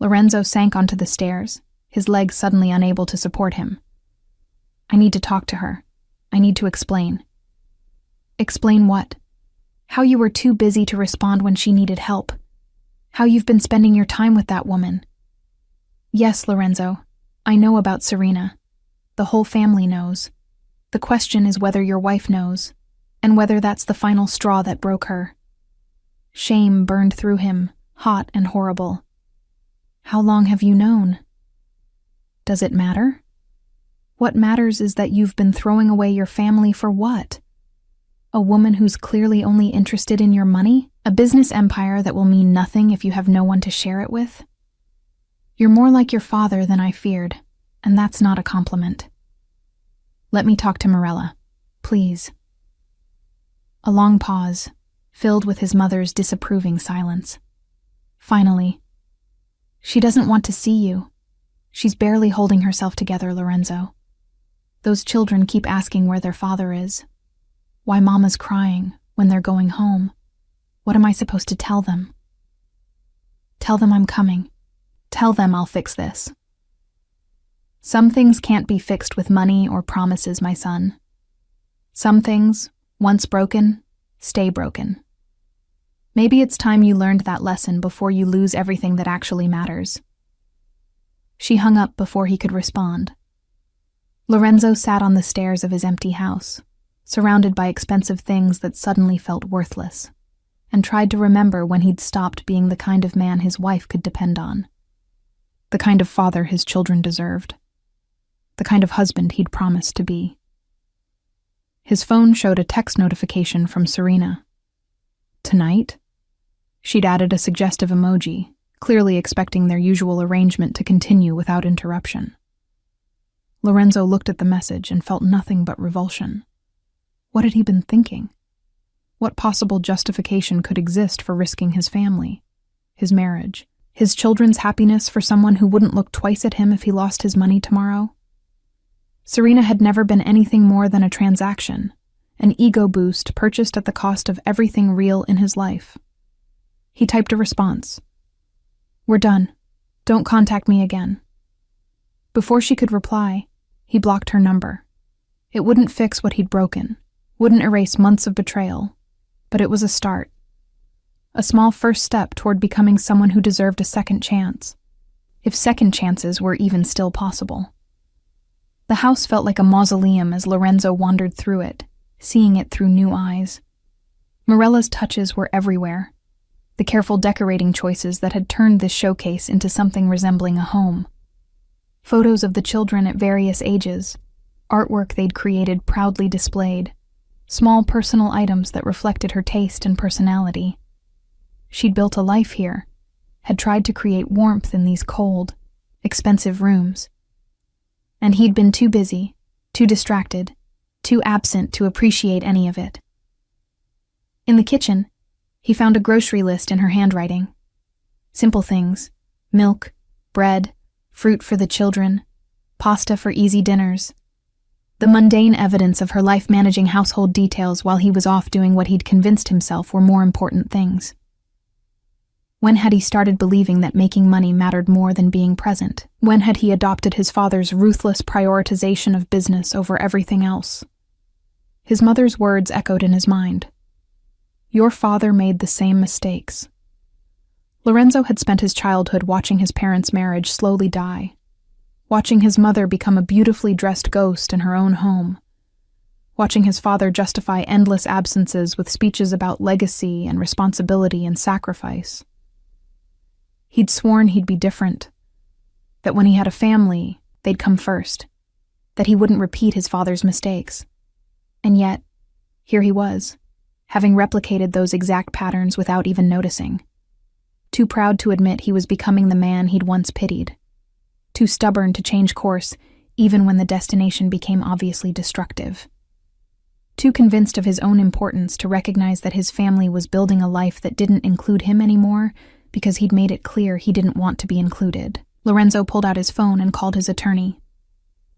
Lorenzo sank onto the stairs, his legs suddenly unable to support him. "I need to talk to her. I need to explain." "Explain what?" "How you were too busy to respond when she needed help. How you've been spending your time with that woman." "Yes, Lorenzo, I know about Serena. The whole family knows. The question is whether your wife knows, and whether that's the final straw that broke her." Shame burned through him, hot and horrible. "How long have you known?" "Does it matter? What matters is that you've been throwing away your family for what? A woman who's clearly only interested in your money? A business empire that will mean nothing if you have no one to share it with? You're more like your father than I feared, and that's not a compliment. Let me talk to Morella, please." A long pause, filled with his mother's disapproving silence. Finally, "She doesn't want to see you. She's barely holding herself together, Lorenzo. Those children keep asking where their father is. Why Mama's crying when they're going home. What am I supposed to tell them?" "Tell them I'm coming. Tell them I'll fix this." "Some things can't be fixed with money or promises, my son. Some things, once broken, stay broken. Maybe it's time you learned that lesson before you lose everything that actually matters." She hung up before he could respond. Lorenzo sat on the stairs of his empty house, surrounded by expensive things that suddenly felt worthless, and tried to remember when he'd stopped being the kind of man his wife could depend on. The kind of father his children deserved. The kind of husband he'd promised to be. His phone showed a text notification from Serena. Tonight? She'd added a suggestive emoji, clearly expecting their usual arrangement to continue without interruption. Lorenzo looked at the message and felt nothing but revulsion. What had he been thinking? What possible justification could exist for risking his family, his marriage, his children's happiness for someone who wouldn't look twice at him if he lost his money tomorrow? Serena had never been anything more than a transaction, an ego boost purchased at the cost of everything real in his life. He typed a response. "We're done. Don't contact me again." Before she could reply, he blocked her number. It wouldn't fix what he'd broken, wouldn't erase months of betrayal, but it was a start. a small first step toward becoming someone who deserved a second chance, if second chances were even still possible. The house felt like a mausoleum as Lorenzo wandered through it, seeing it through new eyes. Morella's touches were everywhere, the careful decorating choices that had turned this showcase into something resembling a home. Photos of the children at various ages, artwork they'd created proudly displayed, small personal items that reflected her taste and personality. She'd built a life here, had tried to create warmth in these cold, expensive rooms. And he'd been too busy, too distracted, too absent to appreciate any of it. In the kitchen, he found a grocery list in her handwriting. Simple things: milk, bread, fruit for the children, pasta for easy dinners. The mundane evidence of her life managing household details while he was off doing what he'd convinced himself were more important things. When had he started believing that making money mattered more than being present? When had he adopted his father's ruthless prioritization of business over everything else? His mother's words echoed in his mind. Your father made the same mistakes. Lorenzo had spent his childhood watching his parents' marriage slowly die, watching his mother become a beautifully dressed ghost in her own home, watching his father justify endless absences with speeches about legacy and responsibility and sacrifice. He'd sworn he'd be different, that when he had a family, they'd come first, that he wouldn't repeat his father's mistakes. And yet, here he was, having replicated those exact patterns without even noticing. Too proud to admit he was becoming the man he'd once pitied. Too stubborn to change course, even when the destination became obviously destructive. Too convinced of his own importance to recognize that his family was building a life that didn't include him anymore because he'd made it clear he didn't want to be included. Lorenzo pulled out his phone and called his attorney.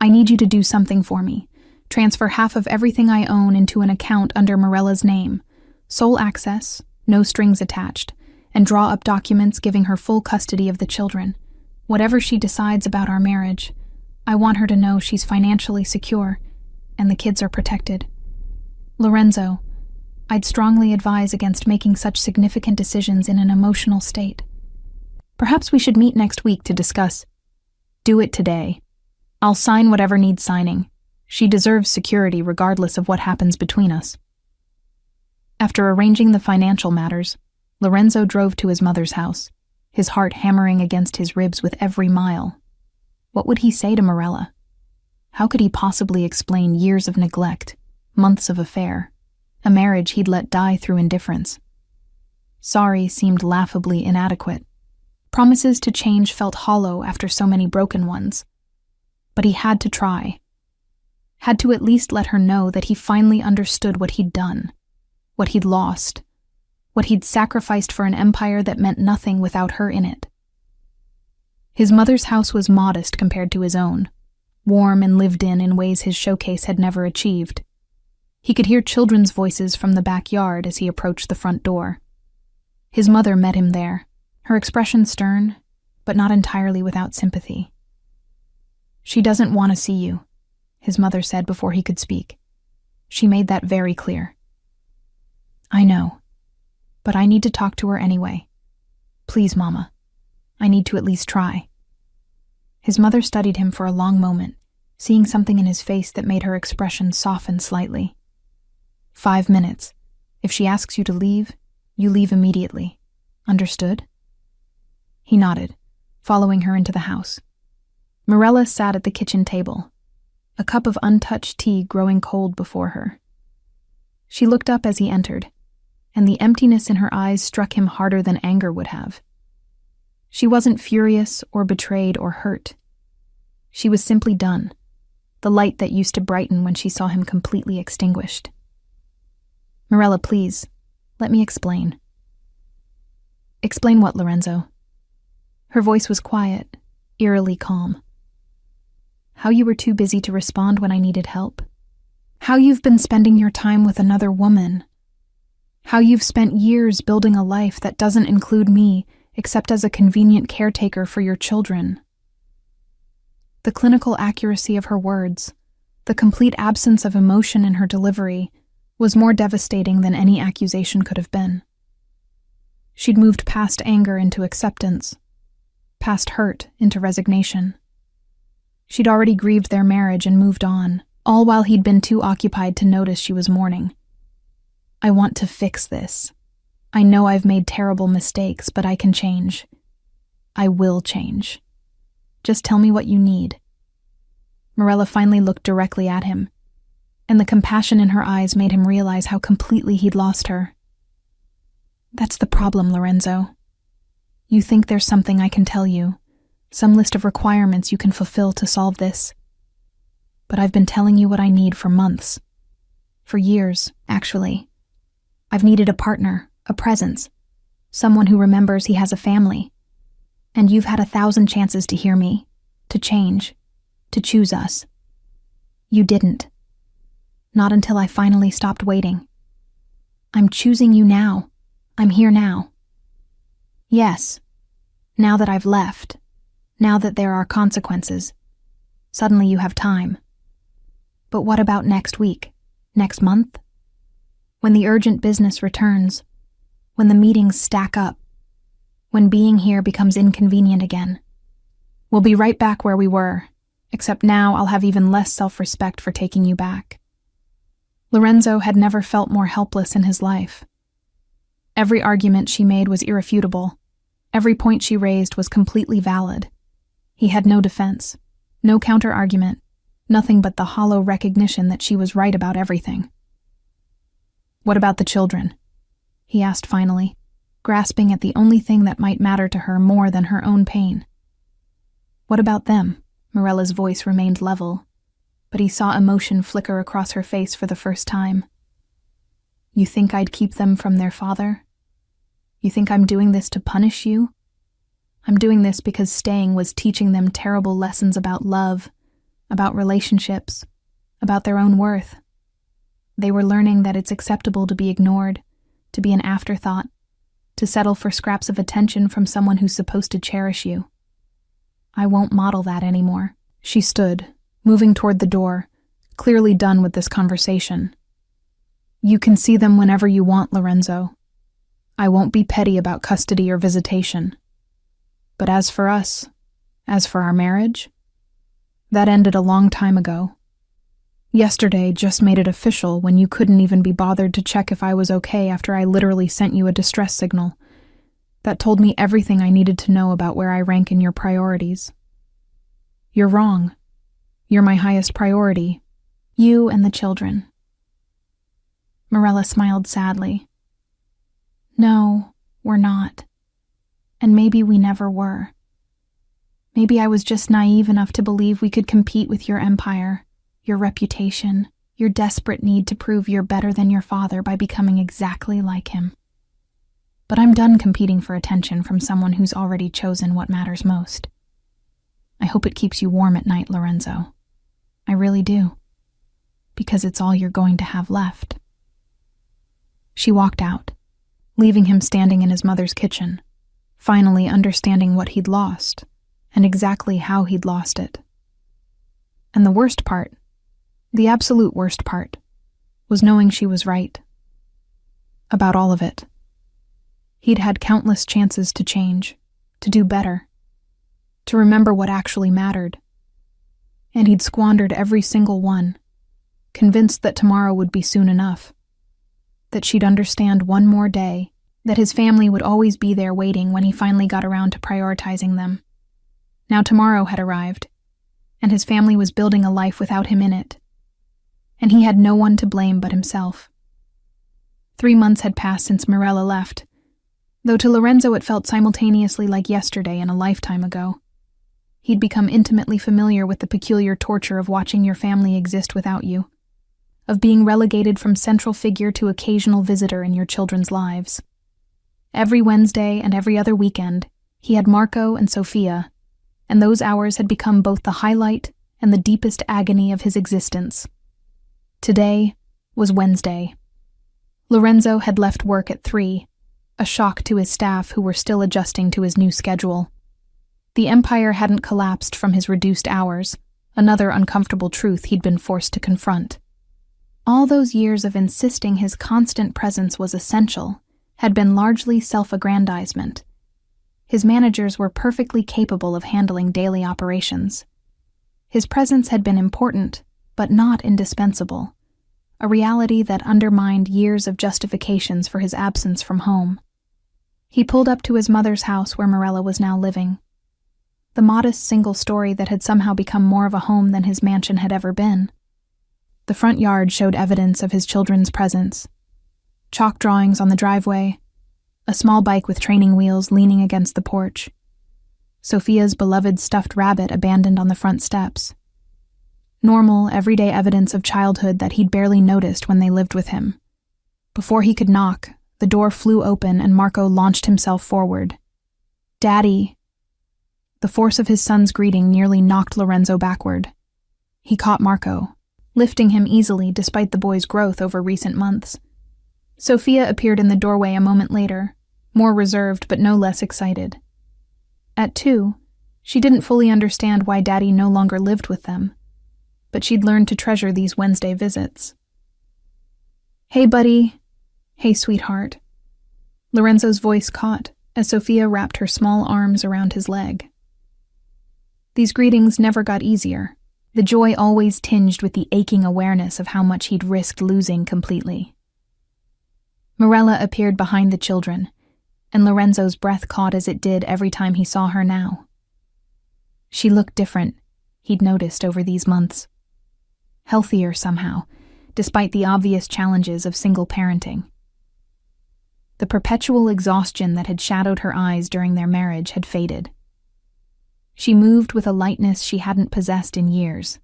I need you to do something for me. Transfer half of everything I own into an account under Morella's name, sole access, no strings attached, and draw up documents giving her full custody of the children. Whatever she decides about our marriage, I want her to know she's financially secure and the kids are protected. Lorenzo, I'd strongly advise against making such significant decisions in an emotional state. Perhaps we should meet next week to discuss. Do it today. I'll sign whatever needs signing. She deserves security regardless of what happens between us. After arranging the financial matters, Lorenzo drove to his mother's house, his heart hammering against his ribs with every mile. What would he say to Morella? How could he possibly explain years of neglect, months of affair, a marriage he'd let die through indifference? Sorry seemed laughably inadequate. Promises to change felt hollow after so many broken ones. But he had to try. Had to at least let her know that he finally understood what he'd done, what he'd lost, what he'd sacrificed for an empire that meant nothing without her in it. His mother's house was modest compared to his own, warm and lived in ways his showcase had never achieved. He could hear children's voices from the backyard as he approached the front door. His mother met him there, her expression stern, but not entirely without sympathy. She doesn't want to see you, his mother said before he could speak. She made that very clear. I know, but I need to talk to her anyway. Please, Mama. I need to at least try. His mother studied him for a long moment, seeing something in his face that made her expression soften slightly. 5 minutes. If she asks you to leave, you leave immediately. Understood? He nodded, following her into the house. Morella sat at the kitchen table, a cup of untouched tea growing cold before her. She looked up as he entered, and the emptiness in her eyes struck him harder than anger would have. She wasn't furious or betrayed or hurt. She was simply done, the light that used to brighten when she saw him completely extinguished. Morella, please, let me explain. Explain what, Lorenzo? Her voice was quiet, eerily calm. How you were too busy to respond when I needed help. How you've been spending your time with another woman. How you've spent years building a life that doesn't include me except as a convenient caretaker for your children. The clinical accuracy of her words, the complete absence of emotion in her delivery, was more devastating than any accusation could have been. She'd moved past anger into acceptance, past hurt into resignation. She'd already grieved their marriage and moved on, all while he'd been too occupied to notice she was mourning. I want to fix this. I know I've made terrible mistakes, but I can change. I will change. Just tell me what you need. Morella finally looked directly at him, and the compassion in her eyes made him realize how completely he'd lost her. That's the problem, Lorenzo. You think there's something I can tell you, some list of requirements you can fulfill to solve this. But I've been telling you what I need for months. For years, actually. I've needed a partner, a presence, someone who remembers he has a family. And you've had 1,000 chances to hear me, to change, to choose us. You didn't. Not until I finally stopped waiting. I'm choosing you now. I'm here now. Yes, now that I've left, now that there are consequences, suddenly you have time. But what about next week? Next month? When the urgent business returns, when the meetings stack up, when being here becomes inconvenient again. We'll be right back where we were, except now I'll have even less self-respect for taking you back. Lorenzo had never felt more helpless in his life. Every argument she made was irrefutable. Every point she raised was completely valid. He had no defense, no counter-argument, nothing but the hollow recognition that she was right about everything. What about the children? He asked finally, grasping at the only thing that might matter to her more than her own pain. What about them? Morella's voice remained level, but he saw emotion flicker across her face for the first time. You think I'd keep them from their father? You think I'm doing this to punish you? I'm doing this because staying was teaching them terrible lessons about love, about relationships, about their own worth. They were learning that it's acceptable to be ignored, to be an afterthought, to settle for scraps of attention from someone who's supposed to cherish you. I won't model that anymore. She stood, moving toward the door, clearly done with this conversation. You can see them whenever you want, Lorenzo. I won't be petty about custody or visitation. But as for us, as for our marriage, that ended a long time ago. Yesterday just made it official when you couldn't even be bothered to check if I was okay after I literally sent you a distress signal. That told me everything I needed to know about where I rank in your priorities. You're wrong. You're my highest priority. You and the children. Morella smiled sadly. No, we're not. And maybe we never were. Maybe I was just naive enough to believe we could compete with your empire, your reputation, your desperate need to prove you're better than your father by becoming exactly like him. But I'm done competing for attention from someone who's already chosen what matters most. I hope it keeps you warm at night, Lorenzo. I really do. Because it's all you're going to have left. She walked out, leaving him standing in his mother's kitchen, finally understanding what he'd lost, and exactly how he'd lost it. And the worst part, the absolute worst part, was knowing she was right. About all of it. He'd had countless chances to change, to do better, to remember what actually mattered. And he'd squandered every single one, convinced that tomorrow would be soon enough, that she'd understand one more day, that his family would always be there waiting when he finally got around to prioritizing them. Now tomorrow had arrived, and his family was building a life without him in it. And he had no one to blame but himself. 3 months had passed since Morella left, though to Lorenzo it felt simultaneously like yesterday and a lifetime ago. He'd become intimately familiar with the peculiar torture of watching your family exist without you, of being relegated from central figure to occasional visitor in your children's lives. Every Wednesday and every other weekend, he had Marco and Sophia, and those hours had become both the highlight and the deepest agony of his existence. Today was Wednesday. Lorenzo had left work at 3, a shock to his staff who were still adjusting to his new schedule. The empire hadn't collapsed from his reduced hours, another uncomfortable truth he'd been forced to confront. All those years of insisting his constant presence was essential, had been largely self-aggrandizement. His managers were perfectly capable of handling daily operations. His presence had been important, but not indispensable, a reality that undermined years of justifications for his absence from home. He pulled up to his mother's house where Morella was now living. The modest single story that had somehow become more of a home than his mansion had ever been. The front yard showed evidence of his children's presence. Chalk drawings on the driveway, a small bike with training wheels leaning against the porch, Sophia's beloved stuffed rabbit abandoned on the front steps. Normal, everyday evidence of childhood that he'd barely noticed when they lived with him. Before he could knock, the door flew open and Marco launched himself forward. "Daddy!" The force of his son's greeting nearly knocked Lorenzo backward. He caught Marco, lifting him easily despite the boy's growth over recent months. Sophia appeared in the doorway a moment later, more reserved but no less excited. At 2, she didn't fully understand why Daddy no longer lived with them, but she'd learned to treasure these Wednesday visits. "Hey, buddy. Hey, sweetheart." Lorenzo's voice caught as Sophia wrapped her small arms around his leg. These greetings never got easier, the joy always tinged with the aching awareness of how much he'd risked losing completely. Morella appeared behind the children, and Lorenzo's breath caught as it did every time he saw her now. She looked different, he'd noticed over these months. Healthier somehow, despite the obvious challenges of single parenting. The perpetual exhaustion that had shadowed her eyes during their marriage had faded. She moved with a lightness she hadn't possessed in years.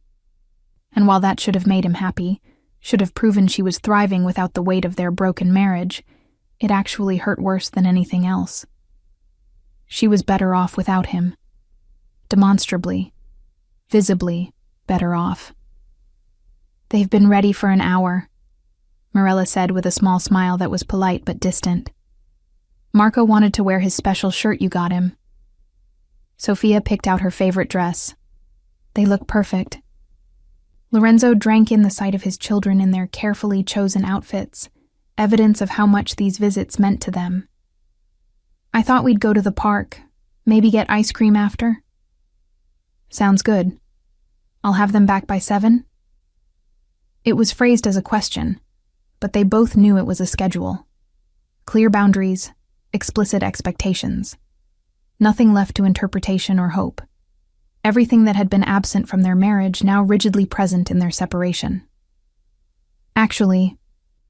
And while that should have made him happy, should have proven she was thriving without the weight of their broken marriage, it actually hurt worse than anything else. She was better off without him. Demonstrably, visibly better off. "They've been ready for an hour," Morella said with a small smile that was polite but distant. "Marco wanted to wear his special shirt you got him." Sophia picked out her favorite dress. "They look perfect." Lorenzo drank in the sight of his children in their carefully chosen outfits, evidence of how much these visits meant to them. "I thought we'd go to the park, maybe get ice cream after." "Sounds good. I'll have them back by 7? It was phrased as a question, but they both knew it was a schedule. Clear boundaries, explicit expectations. Nothing left to interpretation or hope. Everything that had been absent from their marriage now rigidly present in their separation. "Actually,"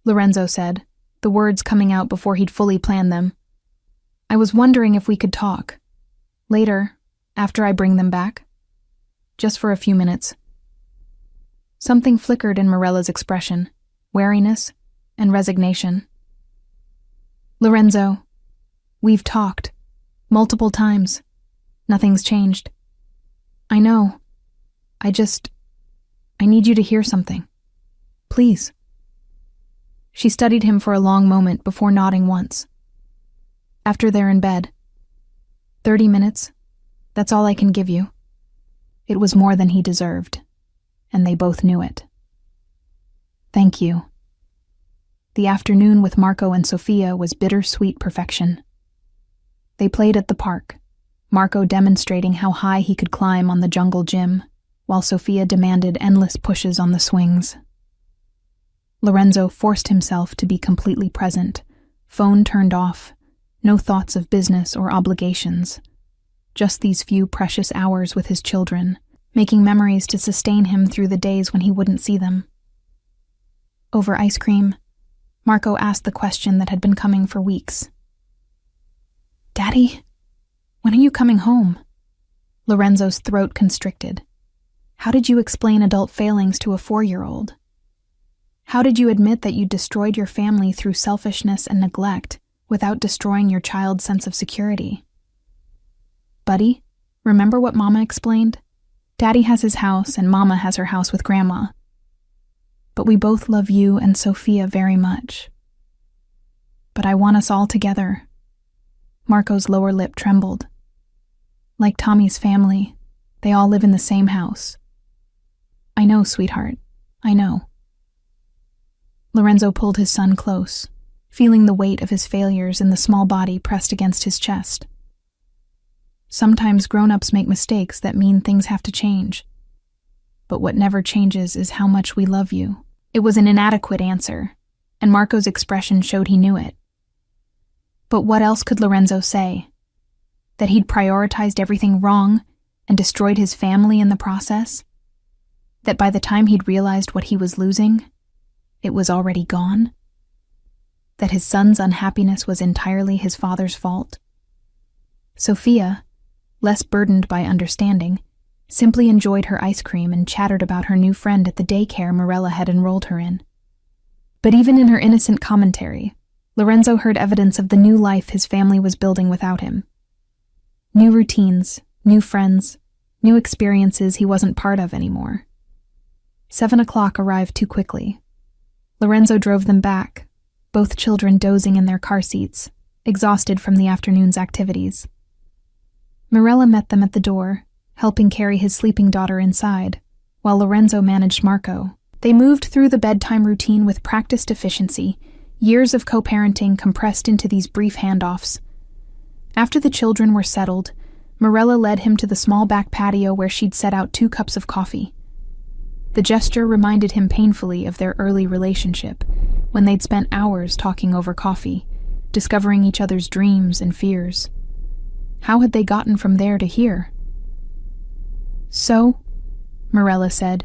Lorenzo said, the words coming out before he'd fully planned them, "I was wondering if we could talk. Later, after I bring them back. Just for a few minutes." Something flickered in Morella's expression, wariness and resignation. "Lorenzo, we've talked. Multiple times. Nothing's changed. I know. I need you to hear something. Please." She studied him for a long moment before nodding once. "After they're in bed. 30 minutes. That's all I can give you." It was more than he deserved, and they both knew it. "Thank you." The afternoon with Marco and Sophia was bittersweet perfection. They played at the park, Marco demonstrating how high he could climb on the jungle gym, while Sophia demanded endless pushes on the swings. Lorenzo forced himself to be completely present, phone turned off, no thoughts of business or obligations. Just these few precious hours with his children, making memories to sustain him through the days when he wouldn't see them. Over ice cream, Marco asked the question that had been coming for weeks. "Daddy, when are you coming home?" Lorenzo's throat constricted. How did you explain adult failings to a 4-year-old? How did you admit that you destroyed your family through selfishness and neglect without destroying your child's sense of security? "Buddy, remember what Mama explained? Daddy has his house and Mama has her house with Grandma. But we both love you and Sophia very much. But I want us all together." Marco's lower lip trembled. "Like Tommy's family, they all live in the same house." "I know, sweetheart. I know." Lorenzo pulled his son close, feeling the weight of his failures in the small body pressed against his chest. Sometimes grown-ups make mistakes that mean things have to change. But what never changes is how much we love you. It was an inadequate answer, and Marco's expression showed he knew it. But what else could Lorenzo say? That he'd prioritized everything wrong and destroyed his family in the process? That by the time he'd realized what he was losing, it was already gone? That his son's unhappiness was entirely his father's fault? Sophia, less burdened by understanding, simply enjoyed her ice cream and chattered about her new friend at the daycare Marella had enrolled her in. But even in her innocent commentary, Lorenzo heard evidence of the new life his family was building without him. New routines, new friends, new experiences he wasn't part of anymore. 7 o'clock arrived too quickly. Lorenzo drove them back, both children dozing in their car seats, exhausted from the afternoon's activities. Marella met them at the door, helping carry his sleeping daughter inside, while Lorenzo managed Marco. They moved through the bedtime routine with practiced efficiency, years of co-parenting compressed into these brief handoffs. After the children were settled, Marella led him to the small back patio where she'd set out 2 cups of coffee. The gesture reminded him painfully of their early relationship, when they'd spent hours talking over coffee, discovering each other's dreams and fears. How had they gotten from there to here? "So," Marella said,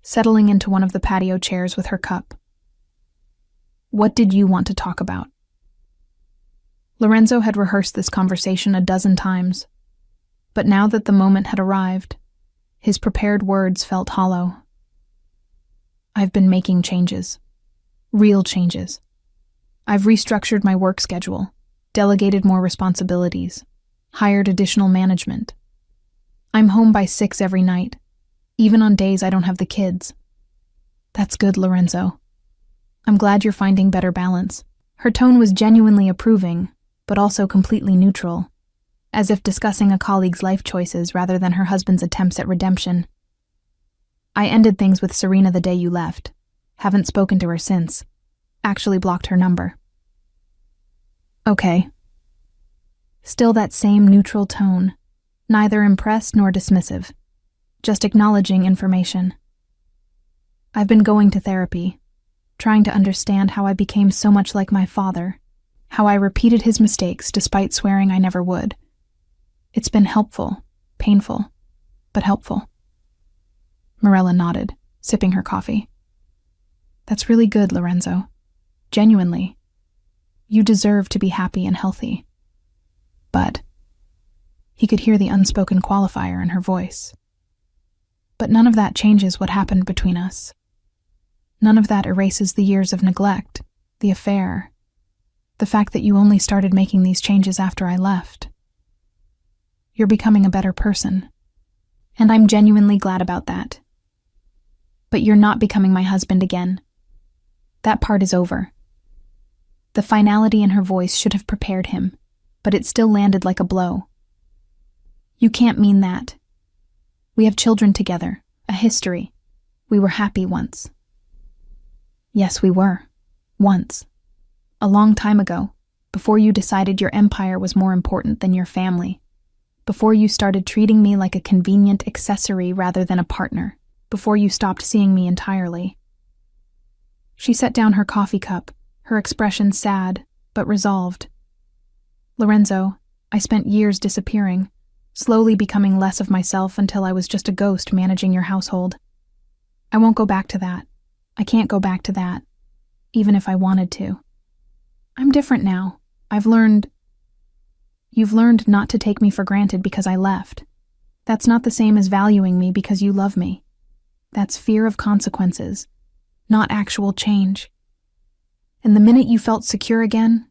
settling into one of the patio chairs with her cup. "What did you want to talk about?" Lorenzo had rehearsed this conversation a dozen times, but now that the moment had arrived, his prepared words felt hollow. "I've been making changes. Real changes. I've restructured my work schedule, delegated more responsibilities, hired additional management. I'm home by 6 every night, even on days I don't have the kids." "That's good, Lorenzo. I'm glad you're finding better balance." Her tone was genuinely approving, but also completely neutral, as if discussing a colleague's life choices rather than her husband's attempts at redemption. "I ended things with Serena the day you left. Haven't spoken to her since. Actually blocked her number." "Okay." Still that same neutral tone, neither impressed nor dismissive, just acknowledging information. "I've been going to therapy, trying to understand how I became so much like my father, how I repeated his mistakes despite swearing I never would. It's been helpful, painful, but helpful." Marella nodded, sipping her coffee. "That's really good, Lorenzo. Genuinely. You deserve to be happy and healthy. But," he could hear the unspoken qualifier in her voice, "but none of that changes what happened between us. None of that erases the years of neglect, the affair, the fact that you only started making these changes after I left. You're becoming a better person, and I'm genuinely glad about that. But you're not becoming my husband again. That part is over." The finality in her voice should have prepared him, but it still landed like a blow. "You can't mean that. We have children together, a history. We were happy once." "Yes, we were. Once. A long time ago, before you decided your empire was more important than your family. Before you started treating me like a convenient accessory rather than a partner. Before you stopped seeing me entirely." She set down her coffee cup, her expression sad, but resolved. "Lorenzo, I spent years disappearing, slowly becoming less of myself until I was just a ghost managing your household. I won't go back to that. I can't go back to that, even if I wanted to. I'm different now. You've learned not to take me for granted because I left. That's not the same as valuing me because you love me. That's fear of consequences, not actual change. And the minute you felt secure again,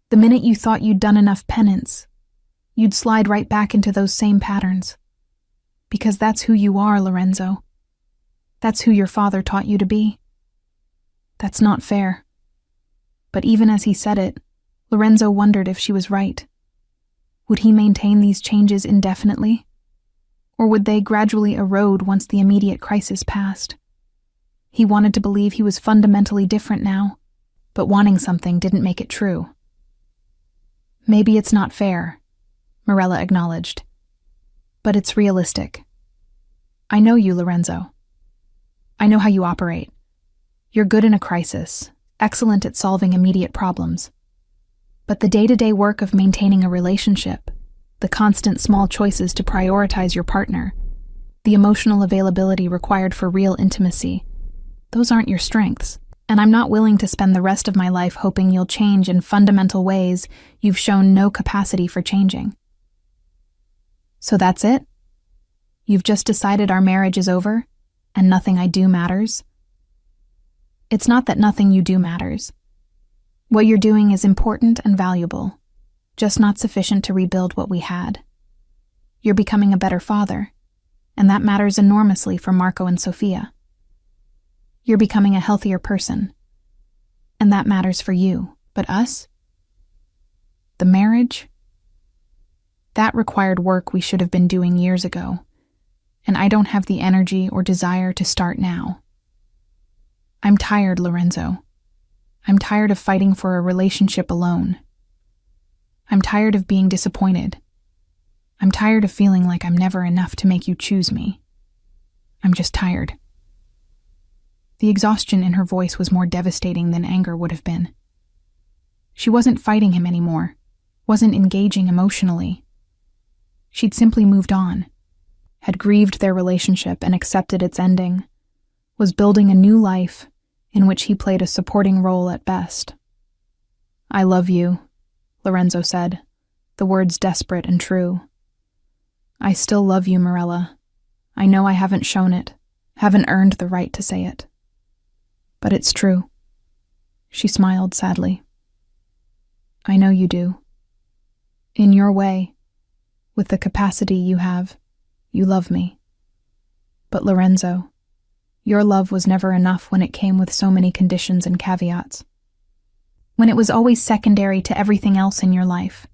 the minute you thought you'd done enough penance, you'd slide right back into those same patterns. Because that's who you are, Lorenzo. That's who your father taught you to be. That's not fair." But even as he said it, Lorenzo wondered if she was right. Would he maintain these changes indefinitely? Or would they gradually erode once the immediate crisis passed? He wanted to believe he was fundamentally different now, but wanting something didn't make it true. Maybe it's not fair, Morella acknowledged, but it's realistic. I know you, Lorenzo. I know how you operate. You're good in a crisis, excellent at solving immediate problems. But the day-to-day work of maintaining a relationship, the constant small choices to prioritize your partner, the emotional availability required for real intimacy, those aren't your strengths. And I'm not willing to spend the rest of my life hoping you'll change in fundamental ways you've shown no capacity for changing. So that's it? You've just decided our marriage is over, and nothing I do matters? It's not that nothing you do matters. What you're doing is important and valuable, just not sufficient to rebuild what we had. You're becoming a better father, and that matters enormously for Marco and Sofia. You're becoming a healthier person, and that matters for you. But us? The marriage? That required work we should have been doing years ago, and I don't have the energy or desire to start now. I'm tired, Lorenzo. I'm tired of fighting for a relationship alone. I'm tired of being disappointed. I'm tired of feeling like I'm never enough to make you choose me. I'm just tired. The exhaustion in her voice was more devastating than anger would have been. She wasn't fighting him anymore, wasn't engaging emotionally. She'd simply moved on, had grieved their relationship and accepted its ending, was building a new life in which he played a supporting role at best. I love you, Lorenzo said, the words desperate and true. I still love you, Morella. I know I haven't shown it, haven't earned the right to say it. But it's true. She smiled sadly. I know you do. In your way, with the capacity you have, you love me. But Lorenzo, your love was never enough when it came with so many conditions and caveats. When it was always secondary to everything else in your life.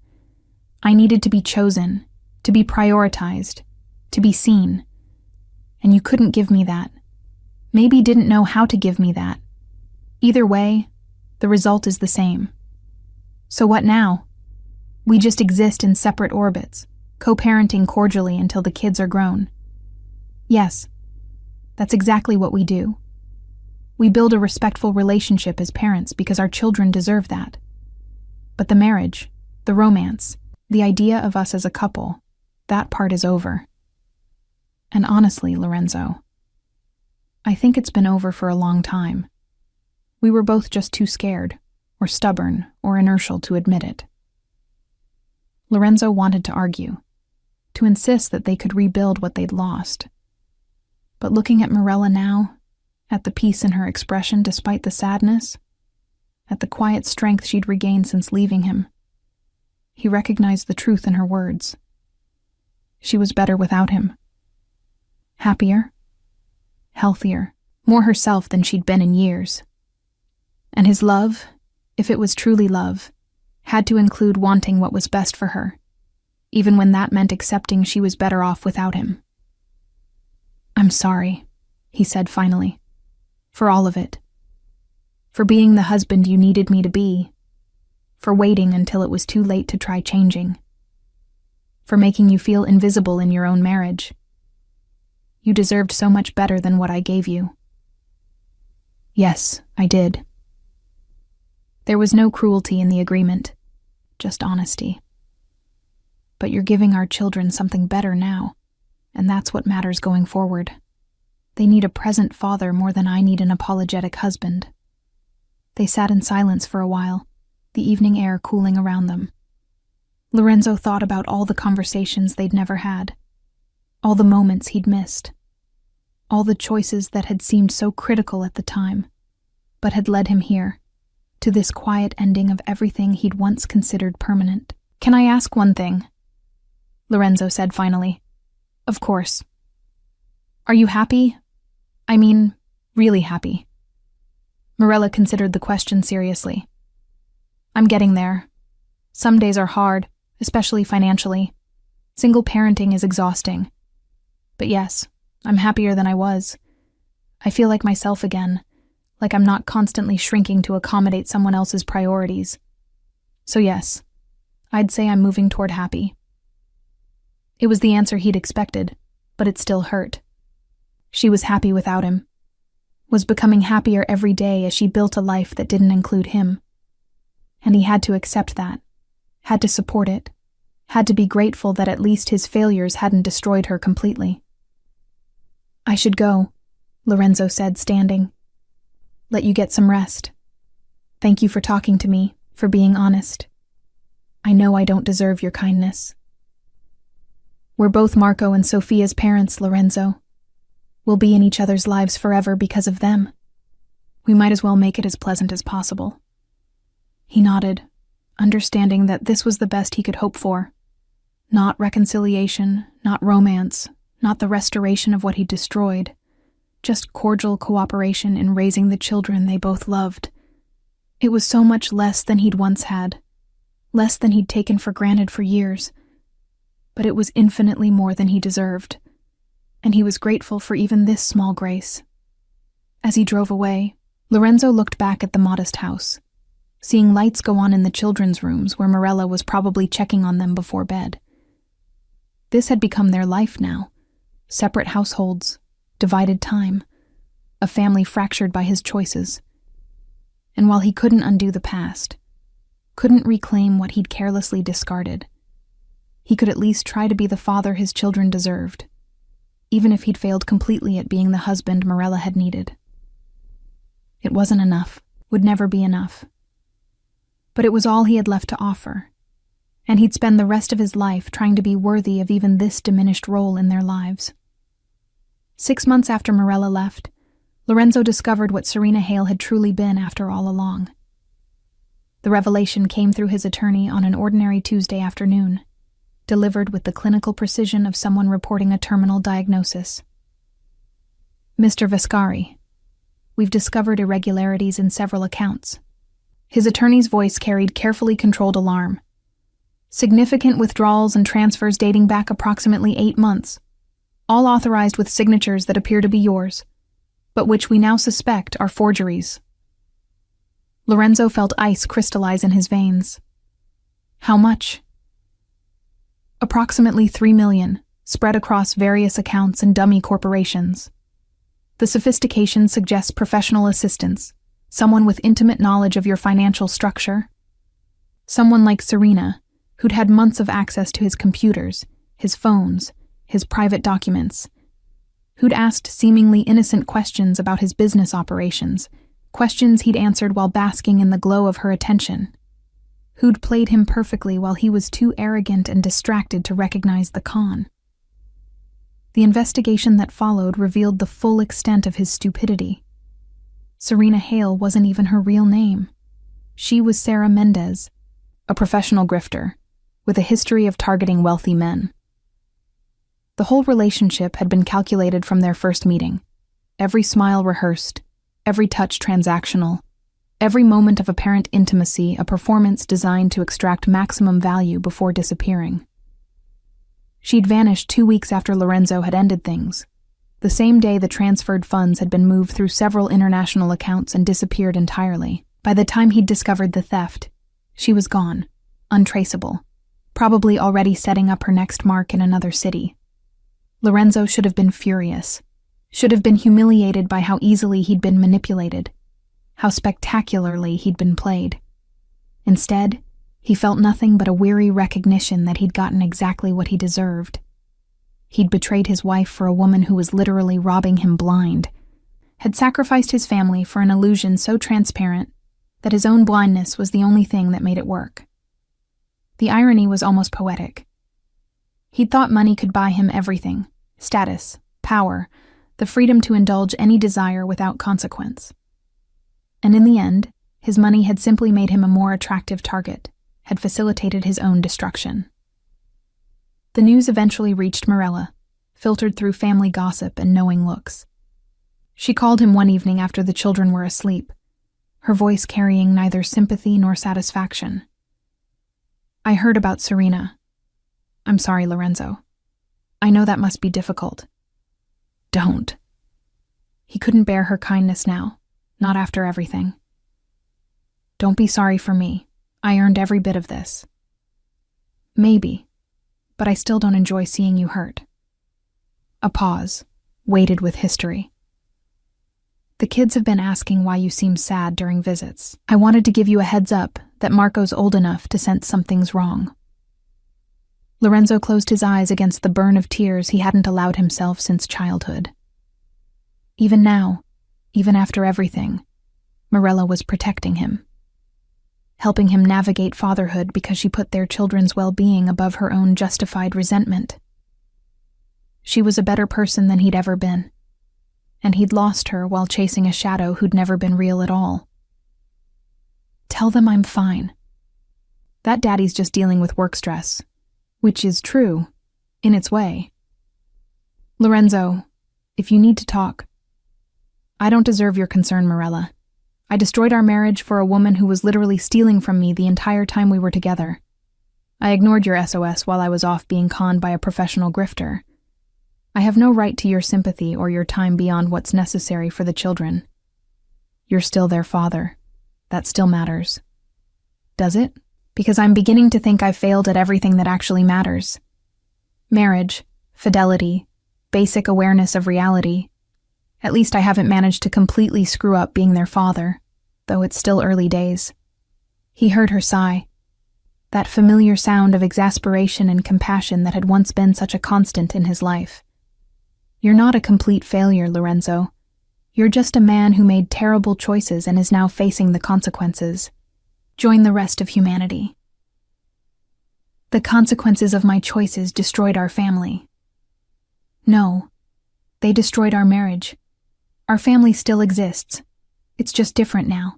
I needed to be chosen, to be prioritized, to be seen. And you couldn't give me that. Maybe didn't know how to give me that. Either way, the result is the same. So what now? We just exist in separate orbits, co-parenting cordially until the kids are grown. Yes, that's exactly what we do. We build a respectful relationship as parents because our children deserve that. But the marriage, the romance, the idea of us as a couple, that part is over. And honestly, Lorenzo, I think it's been over for a long time. We were both just too scared, or stubborn, or inertial to admit it. Lorenzo wanted to argue, to insist that they could rebuild what they'd lost. But looking at Morella now, at the peace in her expression despite the sadness, at the quiet strength she'd regained since leaving him, he recognized the truth in her words. She was better without him. Happier, healthier, more herself than she'd been in years. And his love, if it was truly love, had to include wanting what was best for her, even when that meant accepting she was better off without him. I'm sorry, he said finally, for all of it. For being the husband you needed me to be. For waiting until it was too late to try changing. For making you feel invisible in your own marriage. You deserved so much better than what I gave you. Yes, I did. There was no cruelty in the agreement, just honesty. But you're giving our children something better now, and that's what matters going forward. They need a present father more than I need an apologetic husband. They sat in silence for a while, the evening air cooling around them. Lorenzo thought about all the conversations they'd never had, all the moments he'd missed, all the choices that had seemed so critical at the time, but had led him here, to this quiet ending of everything he'd once considered permanent. Can I ask one thing? Lorenzo said finally. Of course. Are you happy? I mean, really happy. Morella considered the question seriously. I'm getting there. Some days are hard, especially financially. Single parenting is exhausting. But yes, I'm happier than I was. I feel like myself again, like I'm not constantly shrinking to accommodate someone else's priorities. So yes, I'd say I'm moving toward happy. It was the answer he'd expected, but it still hurt. She was happy without him, was becoming happier every day as she built a life that didn't include him. And he had to accept that, had to support it, had to be grateful that at least his failures hadn't destroyed her completely. I should go, Lorenzo said, standing. Let you get some rest. Thank you for talking to me, for being honest. I know I don't deserve your kindness. We're both Marco and Sophia's parents, Lorenzo. We'll be in each other's lives forever because of them. We might as well make it as pleasant as possible. He nodded, understanding that this was the best he could hope for. Not reconciliation, not romance, not the restoration of what he'd destroyed. Just cordial cooperation in raising the children they both loved. It was so much less than he'd once had, less than he'd taken for granted for years. But it was infinitely more than he deserved, and he was grateful for even this small grace. As he drove away, Lorenzo looked back at the modest house, seeing lights go on in the children's rooms where Morella was probably checking on them before bed. This had become their life now. Separate households, divided time, a family fractured by his choices. And while he couldn't undo the past, couldn't reclaim what he'd carelessly discarded, he could at least try to be the father his children deserved, even if he'd failed completely at being the husband Morella had needed. It wasn't enough, would never be enough. But it was all he had left to offer, and he'd spend the rest of his life trying to be worthy of even this diminished role in their lives. 6 months after Morella left, Lorenzo discovered what Serena Hale had truly been after all along. The revelation came through his attorney on an ordinary Tuesday afternoon, delivered with the clinical precision of someone reporting a terminal diagnosis. Mr. Vescari, we've discovered irregularities in several accounts. His attorney's voice carried carefully controlled alarm. Significant withdrawals and transfers dating back approximately 8 months, all authorized with signatures that appear to be yours, but which we now suspect are forgeries. Lorenzo felt ice crystallize in his veins. How much? Approximately 3 million, spread across various accounts and dummy corporations. The sophistication suggests professional assistance, someone with intimate knowledge of your financial structure. Someone like Serena, who'd had months of access to his computers, his phones, his private documents, who'd asked seemingly innocent questions about his business operations, questions he'd answered while basking in the glow of her attention, who'd played him perfectly while he was too arrogant and distracted to recognize the con. The investigation that followed revealed the full extent of his stupidity. Serena Hale wasn't even her real name. She was Sarah Mendez, a professional grifter, with a history of targeting wealthy men. The whole relationship had been calculated from their first meeting, every smile rehearsed, every touch transactional, every moment of apparent intimacy a performance designed to extract maximum value before disappearing. She'd vanished 2 weeks after Lorenzo had ended things. The same day the transferred funds had been moved through several international accounts and disappeared entirely. By the time he'd discovered the theft, she was gone, untraceable, probably already setting up her next mark in another city. Lorenzo should have been furious, should have been humiliated by how easily he'd been manipulated, how spectacularly he'd been played. Instead, he felt nothing but a weary recognition that he'd gotten exactly what he deserved. He'd betrayed his wife for a woman who was literally robbing him blind, had sacrificed his family for an illusion so transparent that his own blindness was the only thing that made it work. The irony was almost poetic. He'd thought money could buy him everything: status, power, the freedom to indulge any desire without consequence. And in the end, his money had simply made him a more attractive target, had facilitated his own destruction. The news eventually reached Morella, filtered through family gossip and knowing looks. She called him one evening after the children were asleep, her voice carrying neither sympathy nor satisfaction. I heard about Serena. I'm sorry, Lorenzo. I know that must be difficult. Don't. He couldn't bear her kindness now, Not after everything. Don't be sorry for me. I earned every bit of this. Maybe, but I still don't enjoy seeing you hurt. A pause, weighted with history. The kids have been asking why you seem sad during visits. I wanted to give you a heads up that Marco's old enough to sense something's wrong. Lorenzo closed his eyes against the burn of tears he hadn't allowed himself since childhood. Even now, even after everything, Morella was protecting him, helping him navigate fatherhood because she put their children's well-being above her own justified resentment. She was a better person than he'd ever been, and he'd lost her while chasing a shadow who'd never been real at all. Tell them I'm fine. That daddy's just dealing with work stress, which is true, in its way. Lorenzo, if you need to talk. I don't deserve your concern, Morella. I destroyed our marriage for a woman who was literally stealing from me the entire time we were together. I ignored your SOS while I was off being conned by a professional grifter. I have no right to your sympathy or your time beyond what's necessary for the children. You're still their father. That still matters. Does it? Because I'm beginning to think I've failed at everything that actually matters. Marriage, fidelity, basic awareness of reality. At least I haven't managed to completely screw up being their father, though it's still early days. He heard her sigh. That familiar sound of exasperation and compassion that had once been such a constant in his life. You're not a complete failure, Lorenzo. You're just a man who made terrible choices and is now facing the consequences. Join the rest of humanity. The consequences of my choices destroyed our family. No, they destroyed our marriage. Our family still exists. It's just different now.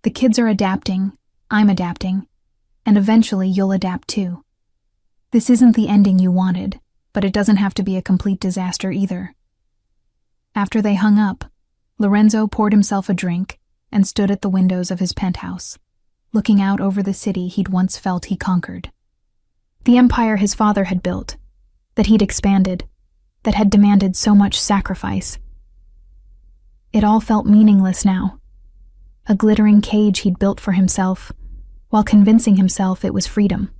The kids are adapting, I'm adapting, and eventually you'll adapt too. This isn't the ending you wanted, but it doesn't have to be a complete disaster either. After they hung up, Lorenzo poured himself a drink and stood at the windows of his penthouse, looking out over the city he'd once felt he conquered. The empire his father had built, that he'd expanded, that had demanded so much sacrifice. It all felt meaningless now. A glittering cage he'd built for himself, while convincing himself it was freedom.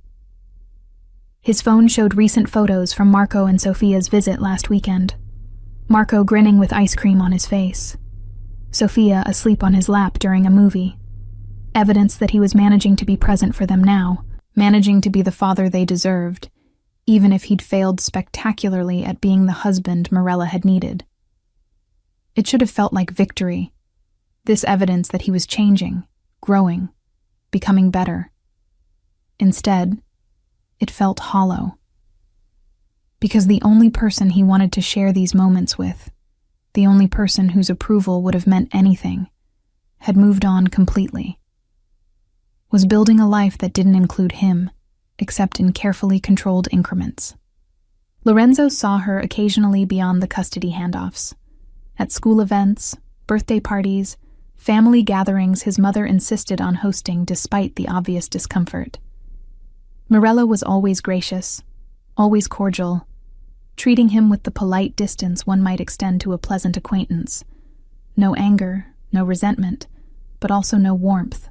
His phone showed recent photos from Marco and Sophia's visit last weekend. Marco grinning with ice cream on his face. Sophia asleep on his lap during a movie. Evidence that he was managing to be present for them now, managing to be the father they deserved, even if he'd failed spectacularly at being the husband Morella had needed. It should have felt like victory. This evidence that he was changing, growing, becoming better. Instead, it felt hollow. Because the only person he wanted to share these moments with, the only person whose approval would have meant anything, had moved on completely. Was building a life that didn't include him, except in carefully controlled increments. Lorenzo saw her occasionally beyond the custody handoffs. At school events, birthday parties, family gatherings his mother insisted on hosting despite the obvious discomfort. Morella was always gracious, always cordial, treating him with the polite distance one might extend to a pleasant acquaintance. No anger, no resentment, but also no warmth,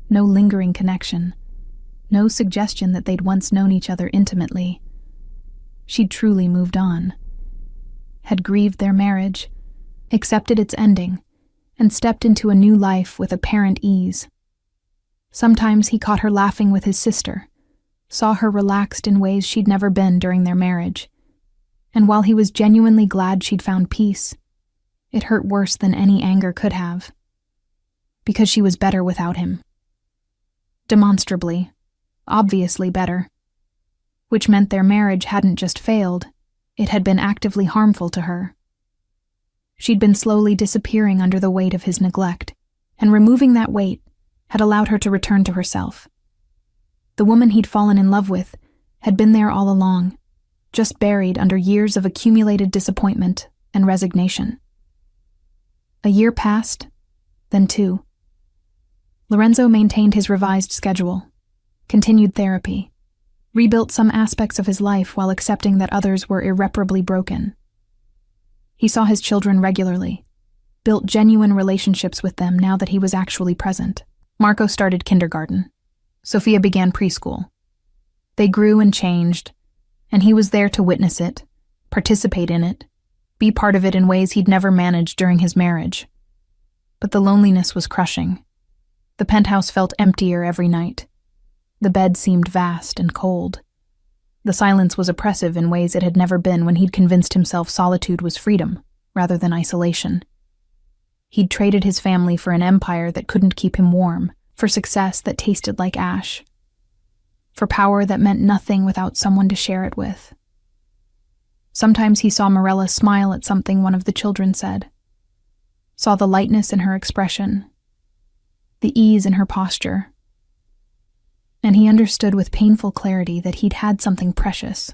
no lingering connection, no suggestion that they'd once known each other intimately. She'd truly moved on, had grieved their marriage, accepted its ending, and stepped into a new life with apparent ease. Sometimes he caught her laughing with his sister, saw her relaxed in ways she'd never been during their marriage, and while he was genuinely glad she'd found peace, it hurt worse than any anger could have, because she was better without him. Demonstrably, obviously better, which meant their marriage hadn't just failed, it had been actively harmful to her. She'd been slowly disappearing under the weight of his neglect, and removing that weight had allowed her to return to herself. The woman he'd fallen in love with had been there all along, just buried under years of accumulated disappointment and resignation. A year passed, then 2. Lorenzo maintained his revised schedule, continued therapy, rebuilt some aspects of his life while accepting that others were irreparably broken. He saw his children regularly, built genuine relationships with them now that he was actually present. Marco started kindergarten. Sophia began preschool. They grew and changed, and he was there to witness it, participate in it, be part of it in ways he'd never managed during his marriage. But the loneliness was crushing. The penthouse felt emptier every night. The bed seemed vast and cold. The silence was oppressive in ways it had never been when he'd convinced himself solitude was freedom, rather than isolation. He'd traded his family for an empire that couldn't keep him warm, for success that tasted like ash, for power that meant nothing without someone to share it with. Sometimes he saw Morella smile at something one of the children said, saw the lightness in her expression, the ease in her posture, and he understood with painful clarity that he'd had something precious,